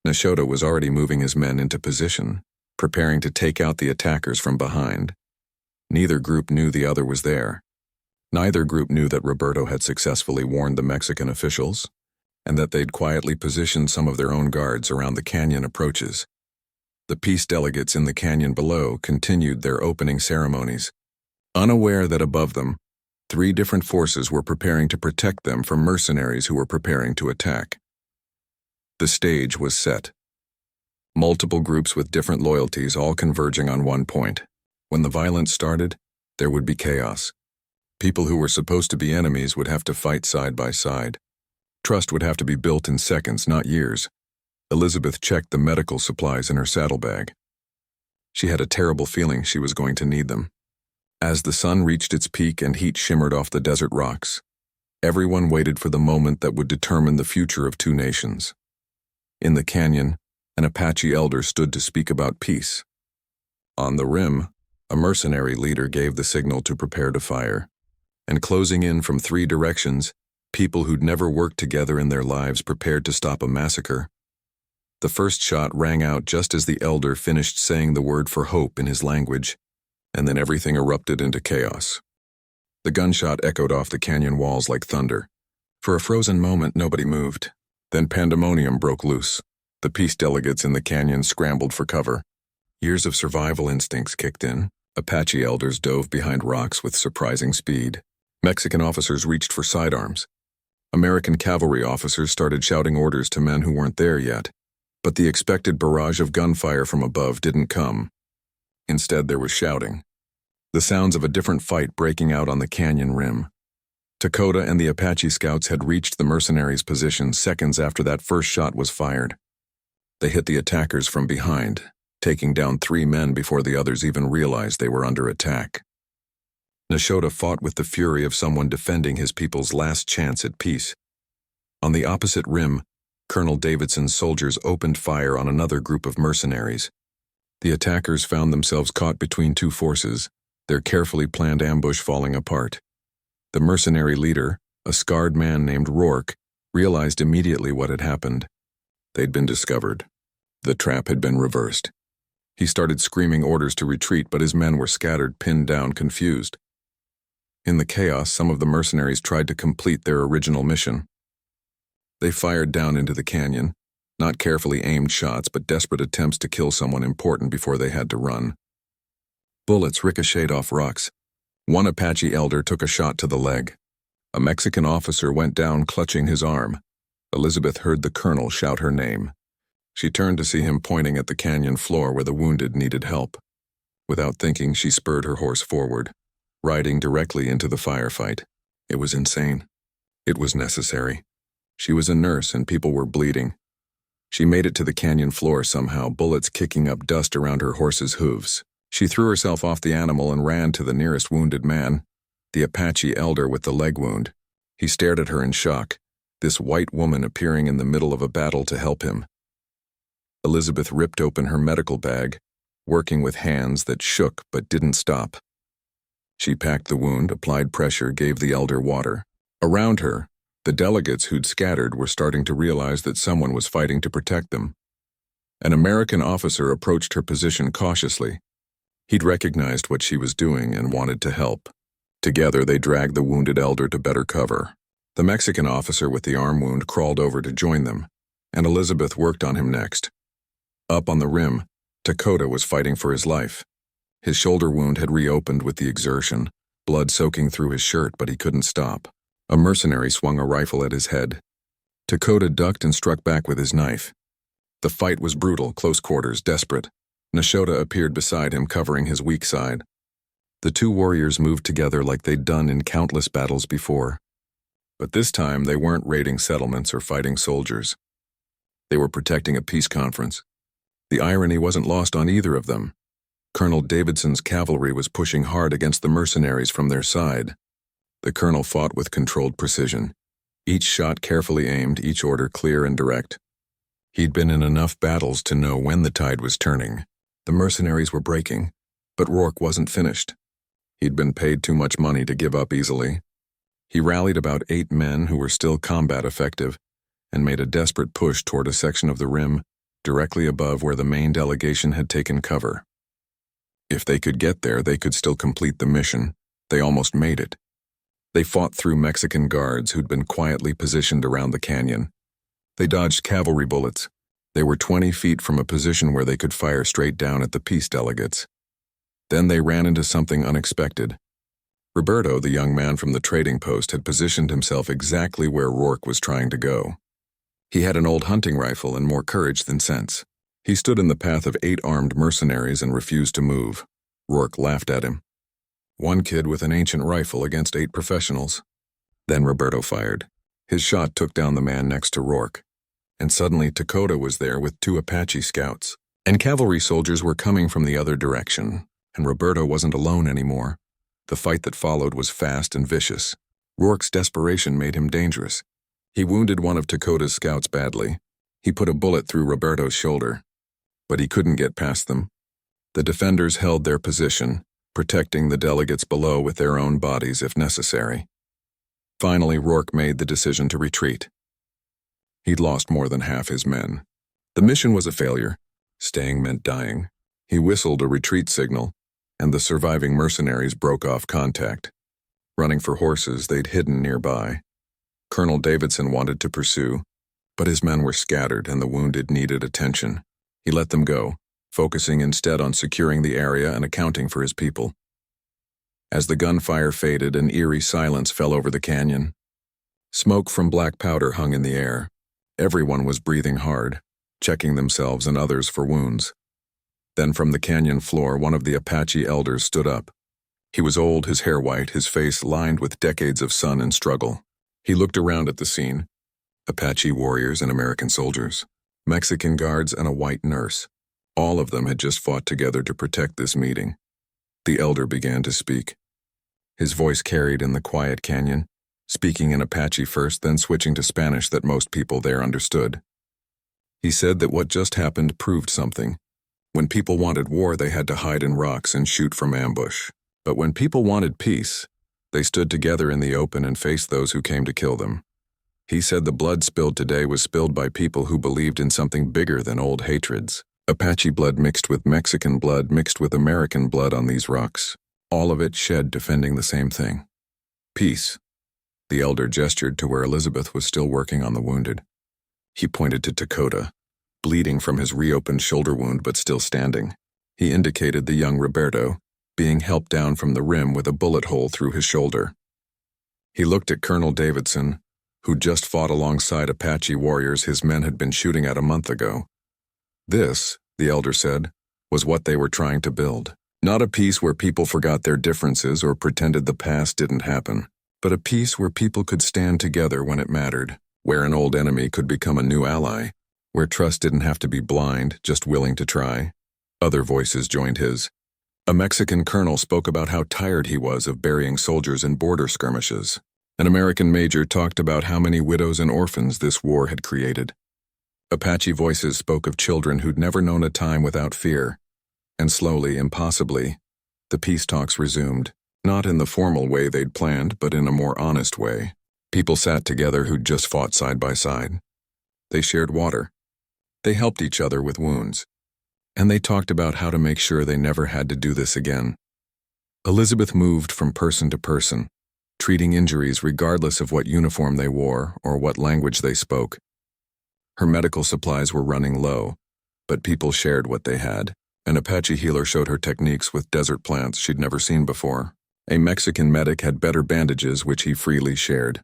Nashota was already moving his men into position, preparing to take out the attackers from behind. Neither group knew the other was there. Neither group knew that Roberto had successfully warned the Mexican officials, and that they'd quietly positioned some of their own guards around the canyon approaches. The peace delegates in the canyon below continued their opening ceremonies, unaware that above them, 3 different forces were preparing to protect them from mercenaries who were preparing to attack. The stage was set. Multiple groups with different loyalties all converging on one point. When the violence started, there would be chaos. People who were supposed to be enemies would have to fight side by side. Trust would have to be built in seconds, not years. Elizabeth checked the medical supplies in her saddlebag. She had a terrible feeling she was going to need them. As the sun reached its peak and heat shimmered off the desert rocks, everyone waited for the moment that would determine the future of 2 nations. In the canyon, an Apache elder stood to speak about peace. On the rim, a mercenary leader gave the signal to prepare to fire. And closing in from 3 directions, people who'd never worked together in their lives prepared to stop a massacre. The first shot rang out just as the elder finished saying the word for hope in his language, and then everything erupted into chaos. The gunshot echoed off the canyon walls like thunder. For a frozen moment, nobody moved. Then pandemonium broke loose. The peace delegates in the canyon scrambled for cover. Years of survival instincts kicked in. Apache elders dove behind rocks with surprising speed. Mexican officers reached for sidearms. American cavalry officers started shouting orders to men who weren't there yet. But the expected barrage of gunfire from above didn't come. Instead, there was shouting. The sounds of a different fight breaking out on the canyon rim. Dakota and the Apache scouts had reached the mercenaries' position seconds after that first shot was fired. They hit the attackers from behind, taking down 3 men before the others even realized they were under attack. Nashota fought with the fury of someone defending his people's last chance at peace. On the opposite rim, Colonel Davidson's soldiers opened fire on another group of mercenaries. The attackers found themselves caught between 2 forces, their carefully planned ambush falling apart. The mercenary leader, a scarred man named Rourke, realized immediately what had happened. They'd been discovered. The trap had been reversed. He started screaming orders to retreat, but his men were scattered, pinned down, confused. In the chaos, some of the mercenaries tried to complete their original mission. They fired down into the canyon, not carefully aimed shots, but desperate attempts to kill someone important before they had to run. Bullets ricocheted off rocks. One Apache elder took a shot to the leg. A Mexican officer went down, clutching his arm. Elizabeth heard the colonel shout her name. She turned to see him pointing at the canyon floor where the wounded needed help. Without thinking, she spurred her horse forward, riding directly into the firefight. It was insane. It was necessary. She was a nurse and people were bleeding. She made it to the canyon floor somehow, bullets kicking up dust around her horse's hooves. She threw herself off the animal and ran to the nearest wounded man, the Apache elder with the leg wound. He stared at her in shock, this white woman appearing in the middle of a battle to help him. Elizabeth ripped open her medical bag, working with hands that shook but didn't stop. She packed the wound, applied pressure, gave the elder water. Around her, the delegates who'd scattered were starting to realize that someone was fighting to protect them. An American officer approached her position cautiously. He'd recognized what she was doing and wanted to help. Together, they dragged the wounded elder to better cover. The Mexican officer with the arm wound crawled over to join them, and Elizabeth worked on him next. Up on the rim, Dakota was fighting for his life. His shoulder wound had reopened with the exertion, blood soaking through his shirt, but he couldn't stop. A mercenary swung a rifle at his head. Dakota ducked and struck back with his knife. The fight was brutal, close quarters, desperate. Nashota appeared beside him, covering his weak side. The two warriors moved together like they'd done in countless battles before. But this time, they weren't raiding settlements or fighting soldiers. They were protecting a peace conference. The irony wasn't lost on either of them. Colonel Davidson's cavalry was pushing hard against the mercenaries from their side. The colonel fought with controlled precision. Each shot carefully aimed, each order clear and direct. He'd been in enough battles to know when the tide was turning. The mercenaries were breaking, but Rourke wasn't finished. He'd been paid too much money to give up easily. He rallied about 8 men who were still combat effective and made a desperate push toward a section of the rim directly above where the main delegation had taken cover. If they could get there, they could still complete the mission. They almost made it. They fought through Mexican guards who'd been quietly positioned around the canyon. They dodged cavalry bullets. They were 20 feet from a position where they could fire straight down at the peace delegates. Then they ran into something unexpected. Roberto, the young man from the trading post, had positioned himself exactly where Rourke was trying to go. He had an old hunting rifle and more courage than sense. He stood in the path of 8 armed mercenaries and refused to move. Rourke laughed at him. One kid with an ancient rifle against 8 professionals. Then Roberto fired. His shot took down the man next to Rourke. And suddenly Dakota was there with 2 Apache scouts. And cavalry soldiers were coming from the other direction. And Roberto wasn't alone anymore. The fight that followed was fast and vicious. Rourke's desperation made him dangerous. He wounded one of Dakota's scouts badly. He put a bullet through Roberto's shoulder. But he couldn't get past them. The defenders held their position, protecting the delegates below with their own bodies if necessary. Finally, Rourke made the decision to retreat. He'd lost more than half his men. The mission was a failure. Staying meant dying. He whistled a retreat signal, and the surviving mercenaries broke off contact. Running for horses they'd hidden nearby. Colonel Davidson wanted to pursue, but his men were scattered and the wounded needed attention. He let them go, focusing instead on securing the area and accounting for his people. As the gunfire faded, an eerie silence fell over the canyon. Smoke from black powder hung in the air. Everyone was breathing hard, checking themselves and others for wounds. Then from the canyon floor, one of the Apache elders stood up. He was old, his hair white, his face lined with decades of sun and struggle. He looked around at the scene. Apache warriors and American soldiers, Mexican guards and a white nurse. All of them had just fought together to protect this meeting. The elder began to speak. His voice carried in the quiet canyon, speaking in Apache first, then switching to Spanish that most people there understood. He said that what just happened proved something. When people wanted war, they had to hide in rocks and shoot from ambush. But when people wanted peace, they stood together in the open and faced those who came to kill them. He said the blood spilled today was spilled by people who believed in something bigger than old hatreds. Apache blood mixed with Mexican blood mixed with American blood on these rocks. All of it shed defending the same thing. Peace. The elder gestured to where Elizabeth was still working on the wounded. He pointed to Dakota, bleeding from his reopened shoulder wound but still standing. He indicated the young Roberto, being helped down from the rim with a bullet hole through his shoulder. He looked at Colonel Davidson, who just fought alongside Apache warriors his men had been shooting at a month ago. This, the elder said, was what they were trying to build. Not a peace where people forgot their differences or pretended the past didn't happen, but a peace where people could stand together when it mattered, where an old enemy could become a new ally, where trust didn't have to be blind, just willing to try. Other voices joined his. A Mexican colonel spoke about how tired he was of burying soldiers in border skirmishes. An American major talked about how many widows and orphans this war had created. Apache voices spoke of children who'd never known a time without fear. And slowly, impossibly, the peace talks resumed, not in the formal way they'd planned, but in a more honest way. People sat together who'd just fought side by side. They shared water. They helped each other with wounds. And they talked about how to make sure they never had to do this again. Elizabeth moved from person to person, treating injuries regardless of what uniform they wore or what language they spoke. Her medical supplies were running low, but people shared what they had. An Apache healer showed her techniques with desert plants she'd never seen before. A Mexican medic had better bandages which he freely shared.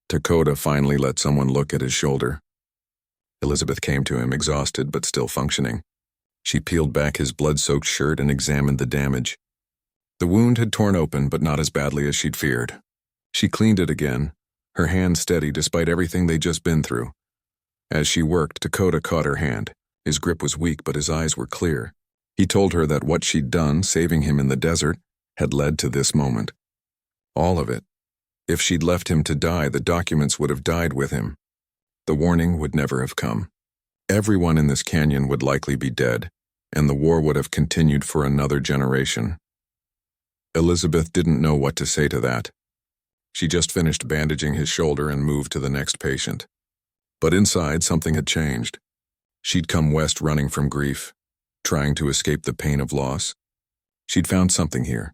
Dakota finally let someone look at his shoulder. Elizabeth came to him exhausted but still functioning. She peeled back his blood-soaked shirt and examined the damage. The wound had torn open, but not as badly as she'd feared. She cleaned it again, her hand steady despite everything they'd just been through. As she worked, Dakota caught her hand. His grip was weak, but his eyes were clear. He told her that what she'd done, saving him in the desert, had led to this moment. All of it. If she'd left him to die, the documents would have died with him. The warning would never have come. Everyone in this canyon would likely be dead, and the war would have continued for another generation. Elizabeth didn't know what to say to that. She just finished bandaging his shoulder and moved to the next patient. But inside, something had changed. She'd come west running from grief, trying to escape the pain of loss. She'd found something here.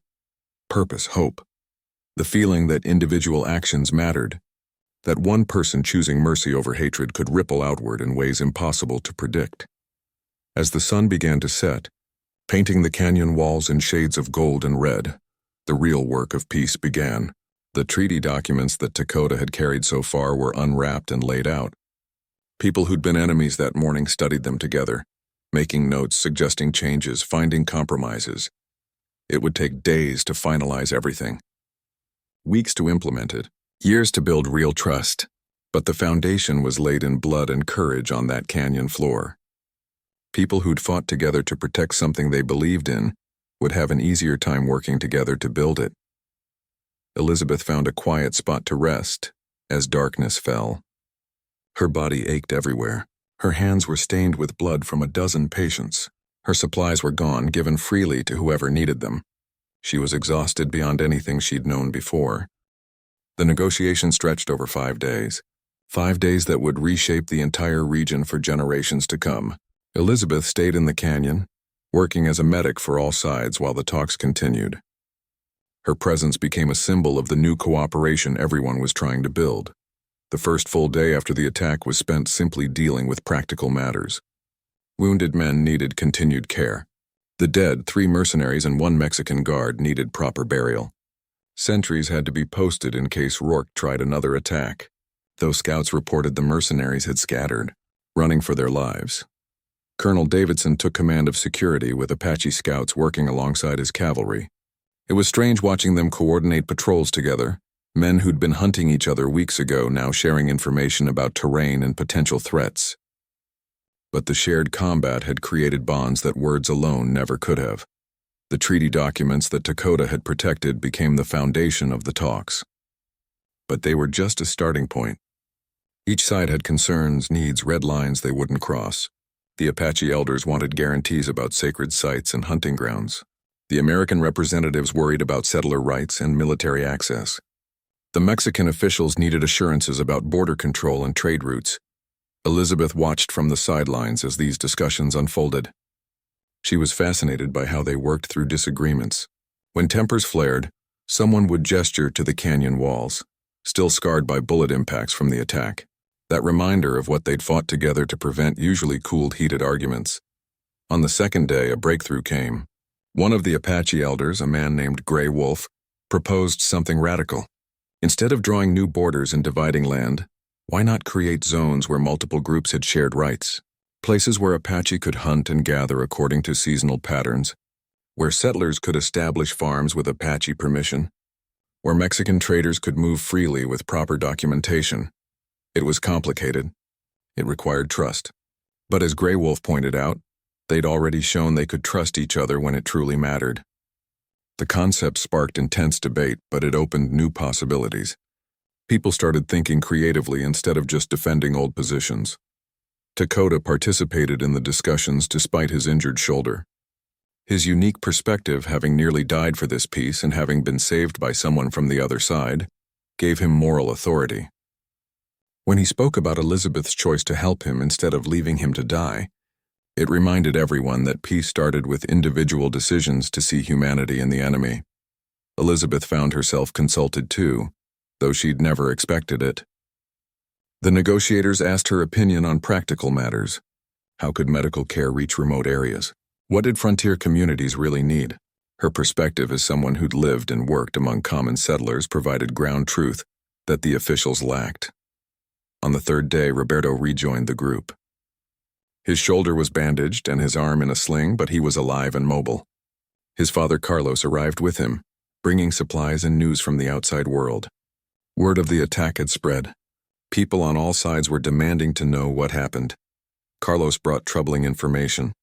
Purpose, hope. The feeling that individual actions mattered, that one person choosing mercy over hatred could ripple outward in ways impossible to predict. As the sun began to set, painting the canyon walls in shades of gold and red, the real work of peace began. The treaty documents that Dakota had carried so far were unwrapped and laid out. People who'd been enemies that morning studied them together, making notes, suggesting changes, finding compromises. It would take days to finalize everything. Weeks to implement it, years to build real trust, but the foundation was laid in blood and courage on that canyon floor. People who'd fought together to protect something they believed in would have an easier time working together to build it. Elizabeth found a quiet spot to rest as darkness fell. Her body ached everywhere. Her hands were stained with blood from a dozen patients. Her supplies were gone, given freely to whoever needed them. She was exhausted beyond anything she'd known before. The negotiation stretched over 5 days. 5 days that would reshape the entire region for generations to come. Elizabeth stayed in the canyon, working as a medic for all sides while the talks continued. Her presence became a symbol of the new cooperation everyone was trying to build. The first full day after the attack was spent simply dealing with practical matters. Wounded men needed continued care. The dead, 3 mercenaries and 1 Mexican guard, needed proper burial. Sentries had to be posted in case Rourke tried another attack, though scouts reported the mercenaries had scattered, running for their lives. Colonel Davidson took command of security with Apache scouts working alongside his cavalry. It was strange watching them coordinate patrols together, men who'd been hunting each other weeks ago now sharing information about terrain and potential threats. But the shared combat had created bonds that words alone never could have. The treaty documents that Dakota had protected became the foundation of the talks. But they were just a starting point. Each side had concerns, needs, red lines they wouldn't cross. The Apache elders wanted guarantees about sacred sites and hunting grounds. The American representatives worried about settler rights and military access. The Mexican officials needed assurances about border control and trade routes. Elizabeth watched from the sidelines as these discussions unfolded. She was fascinated by how they worked through disagreements. When tempers flared, someone would gesture to the canyon walls, still scarred by bullet impacts from the attack. That reminder of what they'd fought together to prevent usually cooled heated arguments. On the second day, a breakthrough came. One of the Apache elders, a man named Gray Wolf, proposed something radical. Instead of drawing new borders and dividing land, why not create zones where multiple groups had shared rights? Places where Apache could hunt and gather according to seasonal patterns, where settlers could establish farms with Apache permission, where Mexican traders could move freely with proper documentation. It was complicated. It required trust. But as Gray Wolf pointed out, they'd already shown they could trust each other when it truly mattered. The concept sparked intense debate, but it opened new possibilities. People started thinking creatively instead of just defending old positions. Takota participated in the discussions despite his injured shoulder. His unique perspective, having nearly died for this peace and having been saved by someone from the other side, gave him moral authority. When he spoke about Elizabeth's choice to help him instead of leaving him to die, it reminded everyone that peace started with individual decisions to see humanity in the enemy. Elizabeth found herself consulted too, though she'd never expected it. The negotiators asked her opinion on practical matters. How could medical care reach remote areas? What did frontier communities really need? Her perspective as someone who'd lived and worked among common settlers provided ground truth that the officials lacked. On the third day, Roberto rejoined the group. His shoulder was bandaged and his arm in a sling, but he was alive and mobile. His father Carlos arrived with him, bringing supplies and news from the outside world. Word of the attack had spread. People on all sides were demanding to know what happened. Carlos brought troubling information.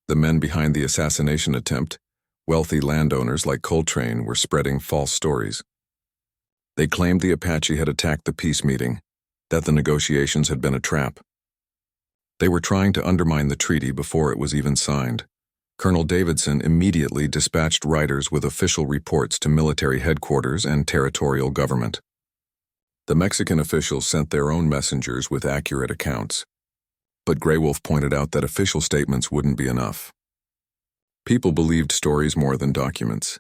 The men behind the assassination attempt, wealthy landowners like Coltrane, were spreading false stories. They claimed the Apache had attacked the peace meeting, that the negotiations had been a trap. They were trying to undermine the treaty before it was even signed. Colonel Davidson immediately dispatched writers with official reports to military headquarters and territorial government. The Mexican officials sent their own messengers with accurate accounts. But Gray Wolf pointed out that official statements wouldn't be enough. People believed stories more than documents.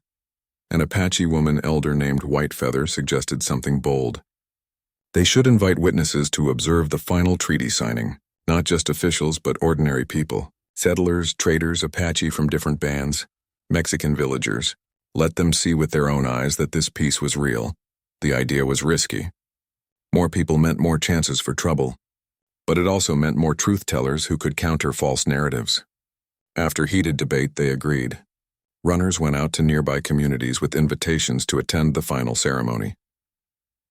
An Apache woman elder named Whitefeather suggested something bold. They should invite witnesses to observe the final treaty signing, not just officials but ordinary people, settlers, traders, Apache from different bands, Mexican villagers. Let them see with their own eyes that this peace was real. The idea was risky. More people meant more chances for trouble. But it also meant more truth-tellers who could counter false narratives. After heated debate, they agreed. Runners went out to nearby communities with invitations to attend the final ceremony.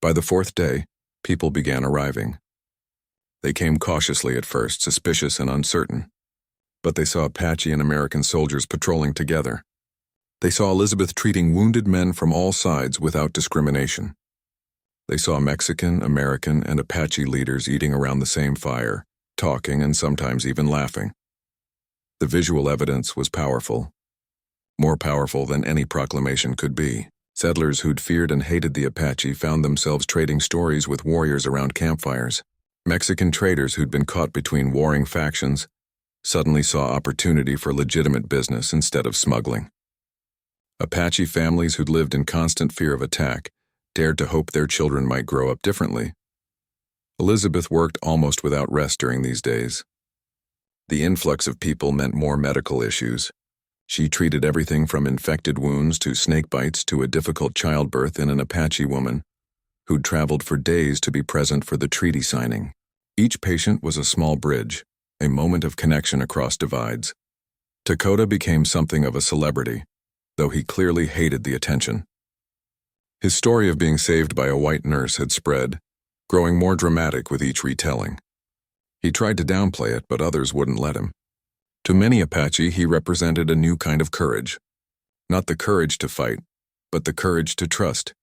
By the fourth day, people began arriving. They came cautiously at first, suspicious and uncertain. But they saw Apache and American soldiers patrolling together. They saw Elizabeth treating wounded men from all sides without discrimination. They saw Mexican, American, and Apache leaders eating around the same fire, talking and sometimes even laughing. The visual evidence was powerful. More powerful than any proclamation could be. Settlers who'd feared and hated the Apache found themselves trading stories with warriors around campfires. Mexican traders who'd been caught between warring factions suddenly saw opportunity for legitimate business instead of smuggling. Apache families who'd lived in constant fear of attack dared to hope their children might grow up differently. Elizabeth worked almost without rest during these days. The influx of people meant more medical issues. She treated everything from infected wounds to snake bites to a difficult childbirth in an Apache woman who'd traveled for days to be present for the treaty signing. Each patient was a small bridge, a moment of connection across divides. Takota became something of a celebrity, though he clearly hated the attention. His story of being saved by a white nurse had spread, growing more dramatic with each retelling. He tried to downplay it, but others wouldn't let him. To many Apache, he represented a new kind of courage. Not the courage to fight, but the courage to trust,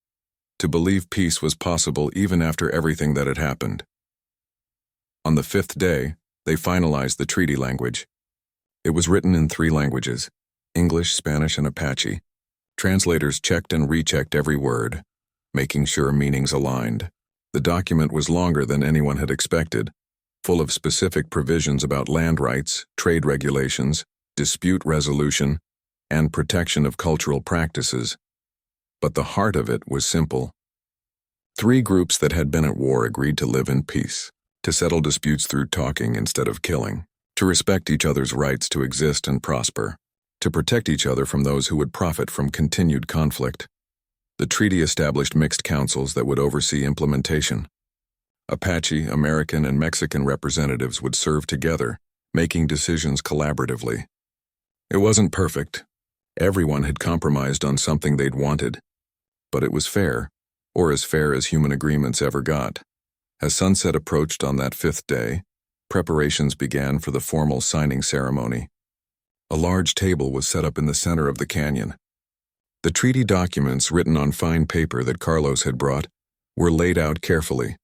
to believe peace was possible even after everything that had happened. On the fifth day, they finalized the treaty language. It was written in 3 languages, English, Spanish, and Apache. Translators checked and rechecked every word. making sure meanings aligned. The document was longer than anyone had expected, full of specific provisions about land rights, trade regulations, dispute resolution, and protection of cultural practices. But the heart of it was simple. 3 groups that had been at war agreed to live in peace, to settle disputes through talking instead of killing, to respect each other's rights to exist and prosper, to protect each other from those who would profit from continued conflict. The treaty established mixed councils that would oversee implementation. Apache, American, and Mexican representatives would serve together, making decisions collaboratively. It wasn't perfect. Everyone had compromised on something they'd wanted. But it was fair, or as fair as human agreements ever got. As sunset approached on that 5th day, preparations began for the formal signing ceremony. A large table was set up in the center of the canyon. The treaty documents, written on fine paper that Carlos had brought, were laid out carefully.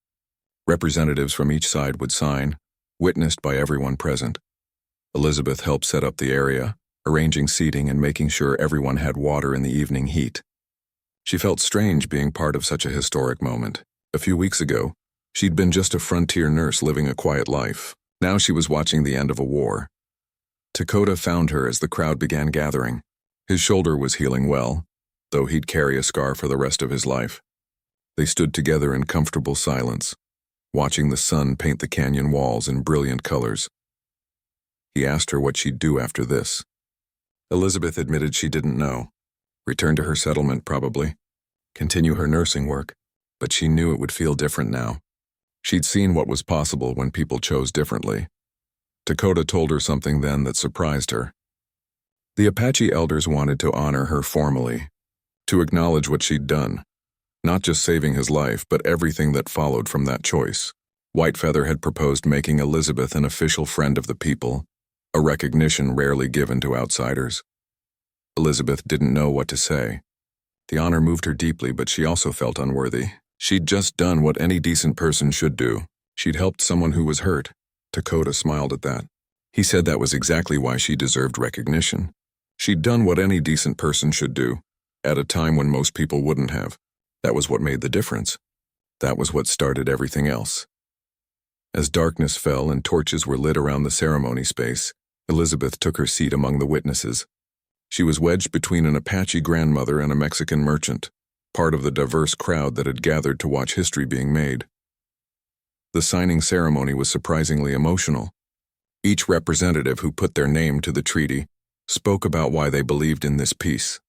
Representatives from each side would sign, witnessed by everyone present. Elizabeth helped set up the area, arranging seating and making sure everyone had water in the evening heat. She felt strange being part of such a historic moment. A few weeks ago, she'd been just a frontier nurse living a quiet life. Now she was watching the end of a war. Dakota found her as the crowd began gathering. His shoulder was healing well, though he'd carry a scar for the rest of his life. They stood together in comfortable silence, watching the sun paint the canyon walls in brilliant colors. He asked her what she'd do after this. Elizabeth admitted she didn't know. Return to her settlement, probably. Continue her nursing work, but she knew it would feel different now. She'd seen what was possible when people chose differently. Dakota told her something then that surprised her. The Apache elders wanted to honor her formally, to acknowledge what she'd done, not just saving his life, but everything that followed from that choice. Whitefeather had proposed making Elizabeth an official friend of the people, a recognition rarely given to outsiders. Elizabeth didn't know what to say. The honor moved her deeply, but she also felt unworthy. She'd just done what any decent person should do. She'd helped someone who was hurt. Dakota smiled at that. He said that was exactly why she deserved recognition. She'd done what any decent person should do, at a time when most people wouldn't have. That was what made the difference. That was what started everything else. As darkness fell and torches were lit around the ceremony space, Elizabeth took her seat among the witnesses. She was wedged between an Apache grandmother and a Mexican merchant, part of the diverse crowd that had gathered to watch history being made. The signing ceremony was surprisingly emotional. Each representative who put their name to the treaty spoke about why they believed in this peace.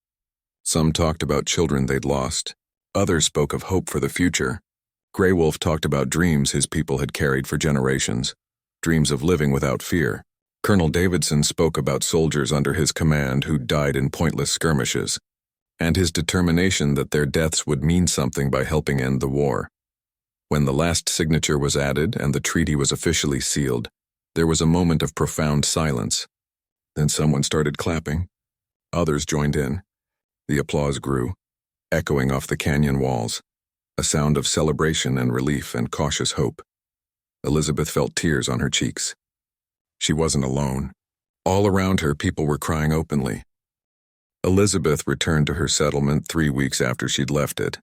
Some talked about children they'd lost. Others spoke of hope for the future. Grey Wolf talked about dreams his people had carried for generations, dreams of living without fear. Colonel Davidson spoke about soldiers under his command who died in pointless skirmishes, and his determination that their deaths would mean something by helping end the war. When the last signature was added and the treaty was officially sealed, there was a moment of profound silence. Then someone started clapping. Others joined in. The applause grew, echoing off the canyon walls, a sound of celebration and relief and cautious hope. Elizabeth felt tears on her cheeks. She wasn't alone. All around her, people were crying openly. Elizabeth returned to her settlement 3 weeks after she'd left it.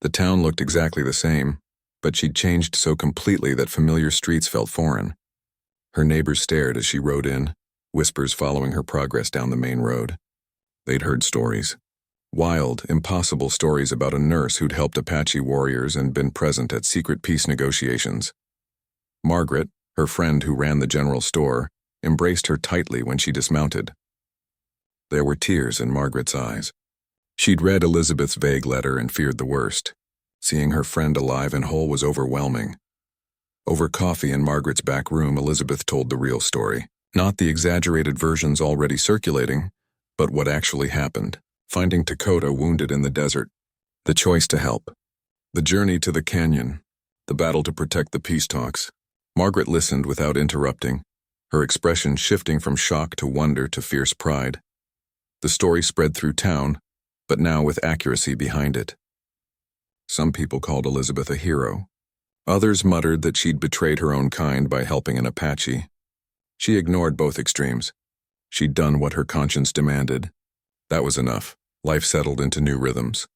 The town looked exactly the same, but she'd changed so completely that familiar streets felt foreign. Her neighbors stared as she rode in, whispers following her progress down the main road. They'd heard stories. Wild, impossible stories about a nurse who'd helped Apache warriors and been present at secret peace negotiations. Margaret, her friend who ran the general store, embraced her tightly when she dismounted. There were tears in Margaret's eyes. She'd read Elizabeth's vague letter and feared the worst. Seeing her friend alive and whole was overwhelming. Over coffee in Margaret's back room, Elizabeth told the real story. Not the exaggerated versions already circulating, but what actually happened. Finding Dakota wounded in the desert. The choice to help. The journey to the canyon. The battle to protect the peace talks. Margaret listened without interrupting, her expression shifting from shock to wonder to fierce pride. The story spread through town, but now with accuracy behind it. Some people called Elizabeth a hero. Others muttered that she'd betrayed her own kind by helping an Apache. She ignored both extremes. She'd done what her conscience demanded. That was enough. Life settled into new rhythms.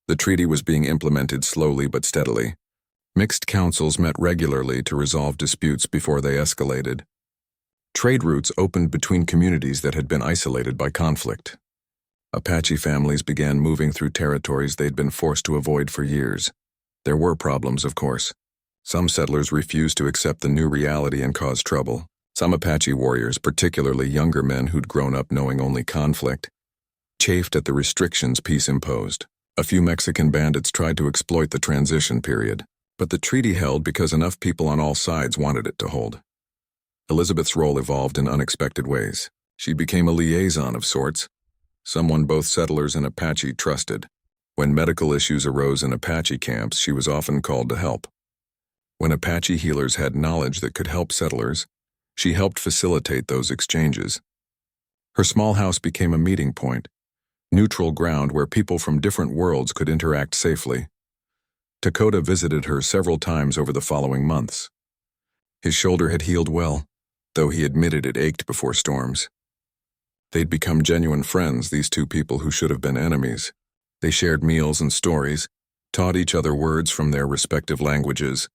The treaty was being implemented slowly but steadily. Mixed councils met regularly to resolve disputes before they escalated. Trade routes opened between communities that had been isolated by conflict. Apache families began moving through territories they'd been forced to avoid for years. There were problems, of course. Some settlers refused to accept the new reality and caused trouble. Some Apache warriors, particularly younger men who'd grown up knowing only conflict, chafed at the restrictions peace imposed. A few Mexican bandits tried to exploit the transition period, but the treaty held because enough people on all sides wanted it to hold. Elizabeth's role evolved in unexpected ways. She became a liaison of sorts, someone both settlers and Apache trusted. When medical issues arose in Apache camps, she was often called to help. When Apache healers had knowledge that could help settlers, she helped facilitate those exchanges. Her small house became a meeting point, neutral ground where people from different worlds could interact safely. Takota visited her several times over the following months. His shoulder had healed well, though he admitted it ached before storms. They'd become genuine friends, these two people who should have been enemies. They shared meals and stories, taught each other words from their respective languages,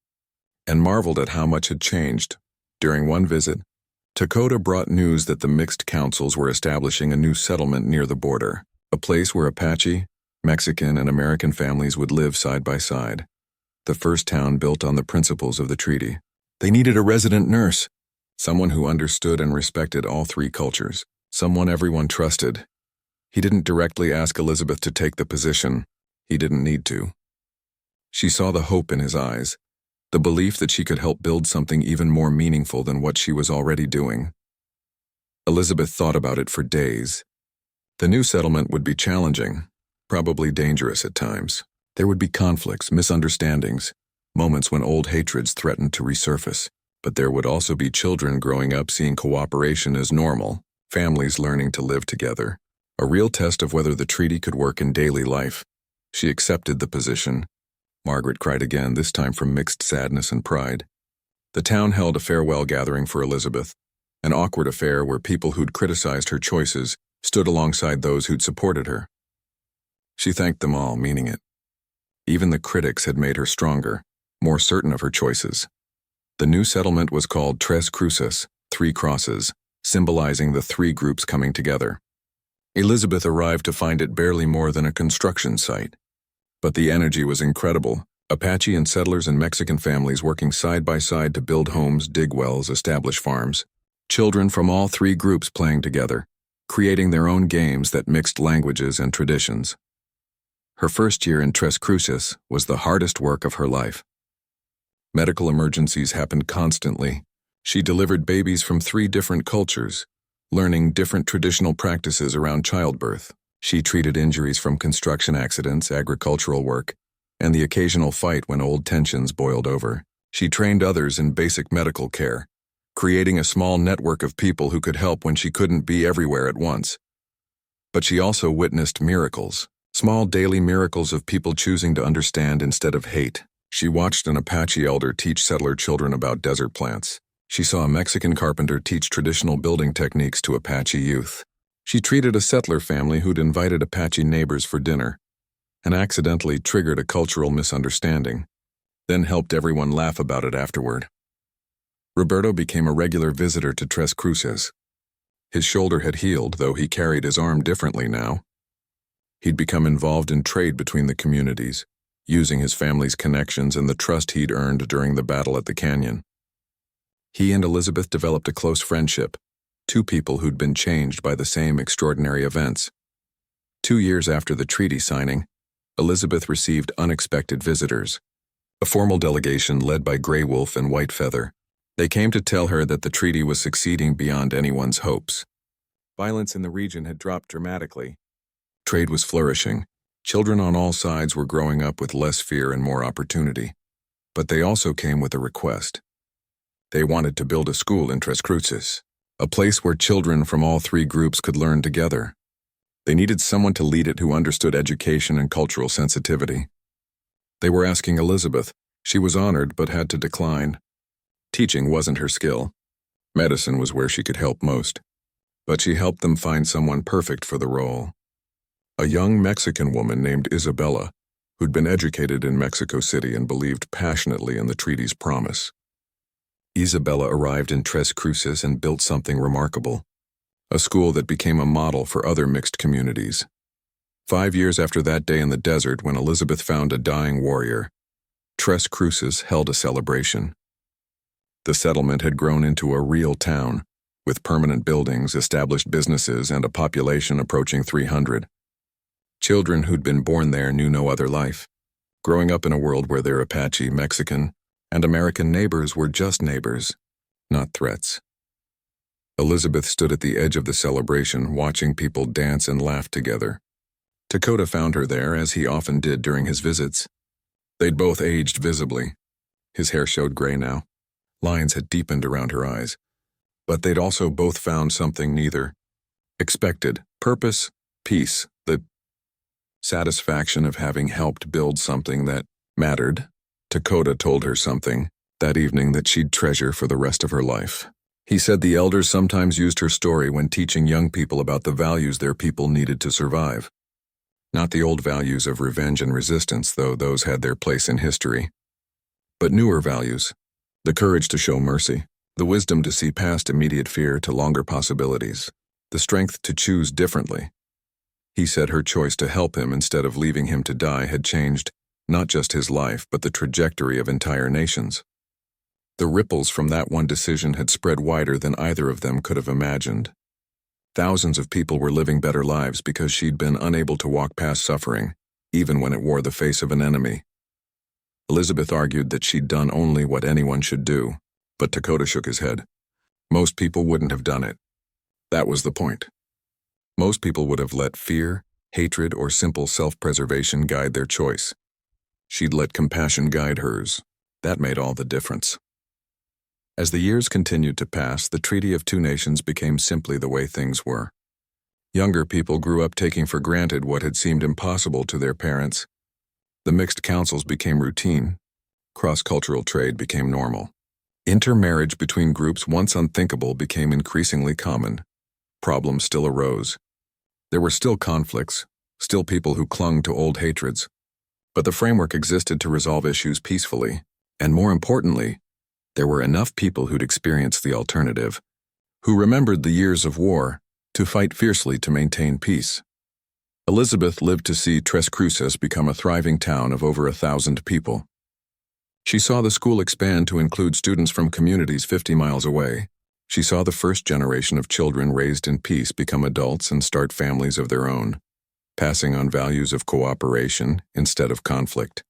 and marveled at how much had changed. During one visit, Takota brought news that the mixed councils were establishing a new settlement near the border, a place where Apache, Mexican, and American families would live side by side. The first town built on the principles of the treaty. They needed a resident nurse, someone who understood and respected all three cultures, someone everyone trusted. He didn't directly ask Elizabeth to take the position. He didn't need to. She saw the hope in his eyes, the belief that she could help build something even more meaningful than what she was already doing. Elizabeth thought about it for days. The new settlement would be challenging, probably dangerous at times. There would be conflicts, misunderstandings, moments when old hatreds threatened to resurface. But there would also be children growing up seeing cooperation as normal, families learning to live together. A real test of whether the treaty could work in daily life. She accepted the position. Margaret cried again, this time from mixed sadness and pride. The town held a farewell gathering for Elizabeth, an awkward affair where people who'd criticized her choices stood alongside those who'd supported her. She thanked them all, meaning it. Even the critics had made her stronger, more certain of her choices. The new settlement was called Tres Cruces, 3 Crosses, symbolizing the 3 groups coming together. Elizabeth arrived to find it barely more than a construction site. But the energy was incredible. Apache and settlers and Mexican families working side by side to build homes, dig wells, establish farms. Children from all 3 groups playing together, creating their own games that mixed languages and traditions. Her first year in Tres Cruces was the hardest work of her life. Medical emergencies happened constantly. She delivered babies from 3 different cultures, learning different traditional practices around childbirth. She treated injuries from construction accidents, agricultural work, and the occasional fight when old tensions boiled over. She trained others in basic medical care, creating a small network of people who could help when she couldn't be everywhere at once. But she also witnessed miracles, small daily miracles of people choosing to understand instead of hate. She watched an Apache elder teach settler children about desert plants. She saw a Mexican carpenter teach traditional building techniques to Apache youth. She treated a settler family who'd invited Apache neighbors for dinner and accidentally triggered a cultural misunderstanding, then helped everyone laugh about it afterward. Roberto became a regular visitor to Tres Cruces. His shoulder had healed, though he carried his arm differently now. He'd become involved in trade between the communities, using his family's connections and the trust he'd earned during the battle at the canyon. He and Elizabeth developed a close friendship, 2 people who'd been changed by the same extraordinary events. 2 years after the treaty signing, Elizabeth received unexpected visitors. A formal delegation led by Grey Wolf and White Feather. They came to tell her that the treaty was succeeding beyond anyone's hopes. Violence in the region had dropped dramatically. Trade was flourishing. Children on all sides were growing up with less fear and more opportunity. But they also came with a request. They wanted to build a school in Tres Cruces, a place where children from all 3 groups could learn together. They needed someone to lead it who understood education and cultural sensitivity. They were asking Elizabeth. She was honored but had to decline. Teaching wasn't her skill. Medicine was where she could help most. But she helped them find someone perfect for the role. A young Mexican woman named Isabella, who'd been educated in Mexico City and believed passionately in the treaty's promise. Isabella arrived in Tres Cruces and built something remarkable, a school that became a model for other mixed communities. 5 years after that day in the desert when Elizabeth found a dying warrior, Tres Cruces held a celebration. The settlement had grown into a real town, with permanent buildings, established businesses, and a population approaching 300. Children who'd been born there knew no other life, growing up in a world where their Apache, Mexican, and American neighbors were just neighbors, not threats. Elizabeth stood at the edge of the celebration, watching people dance and laugh together. Dakota found her there, as he often did during his visits. They'd both aged visibly. His hair showed gray now. Lines had deepened around her eyes. But they'd also both found something neither expected: purpose, peace, the satisfaction of having helped build something that mattered. Dakota told her something that evening that she'd treasure for the rest of her life. He said the elders sometimes used her story when teaching young people about the values their people needed to survive. Not the old values of revenge and resistance, though those had their place in history, but newer values: the courage to show mercy, the wisdom to see past immediate fear to longer possibilities, the strength to choose differently. He said her choice to help him instead of leaving him to die had changed not just his life but the trajectory of entire nations. The ripples from that one decision had spread wider than either of them could have imagined. Thousands of people were living better lives because she'd been unable to walk past suffering, even when it wore the face of an enemy. Elizabeth argued that she'd done only what anyone should do, but Dakota shook his head. Most people wouldn't have done it. That was the point. Most people would have let fear, hatred, or simple self-preservation guide their choice. She'd let compassion guide hers. That made all the difference. As the years continued to pass, the Treaty of Two Nations became simply the way things were. Younger people grew up taking for granted what had seemed impossible to their parents. The mixed councils became routine. Cross-cultural trade became normal. Intermarriage between groups once unthinkable became increasingly common. Problems still arose. There were still conflicts, still people who clung to old hatreds. But the framework existed to resolve issues peacefully, and more importantly, there were enough people who'd experienced the alternative, who remembered the years of war, to fight fiercely to maintain peace. Elizabeth lived to see Tres Cruces become a thriving town of over 1,000 people. She saw the school expand to include students from communities 50 miles away. She saw the first generation of children raised in peace become adults and start families of their own, passing on values of cooperation instead of conflict.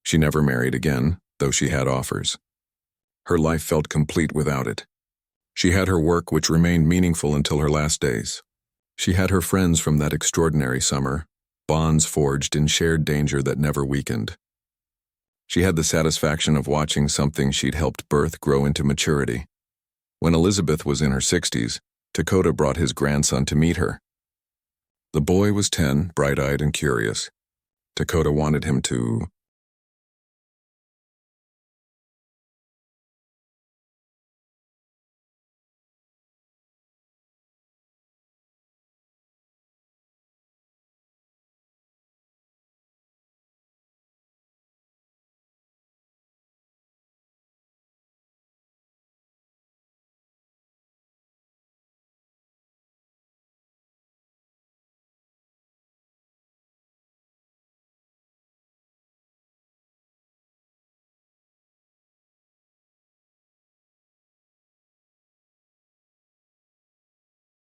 She never married again, though she had offers. Her life felt complete without it. She had her work, which remained meaningful until her last days. She had her friends from that extraordinary summer, bonds forged in shared danger that never weakened. She had the satisfaction of watching something she'd helped birth grow into maturity. When Elizabeth was in her 60s, Dakota brought his grandson to meet her. The boy was 10, bright-eyed and curious. Dakota wanted him to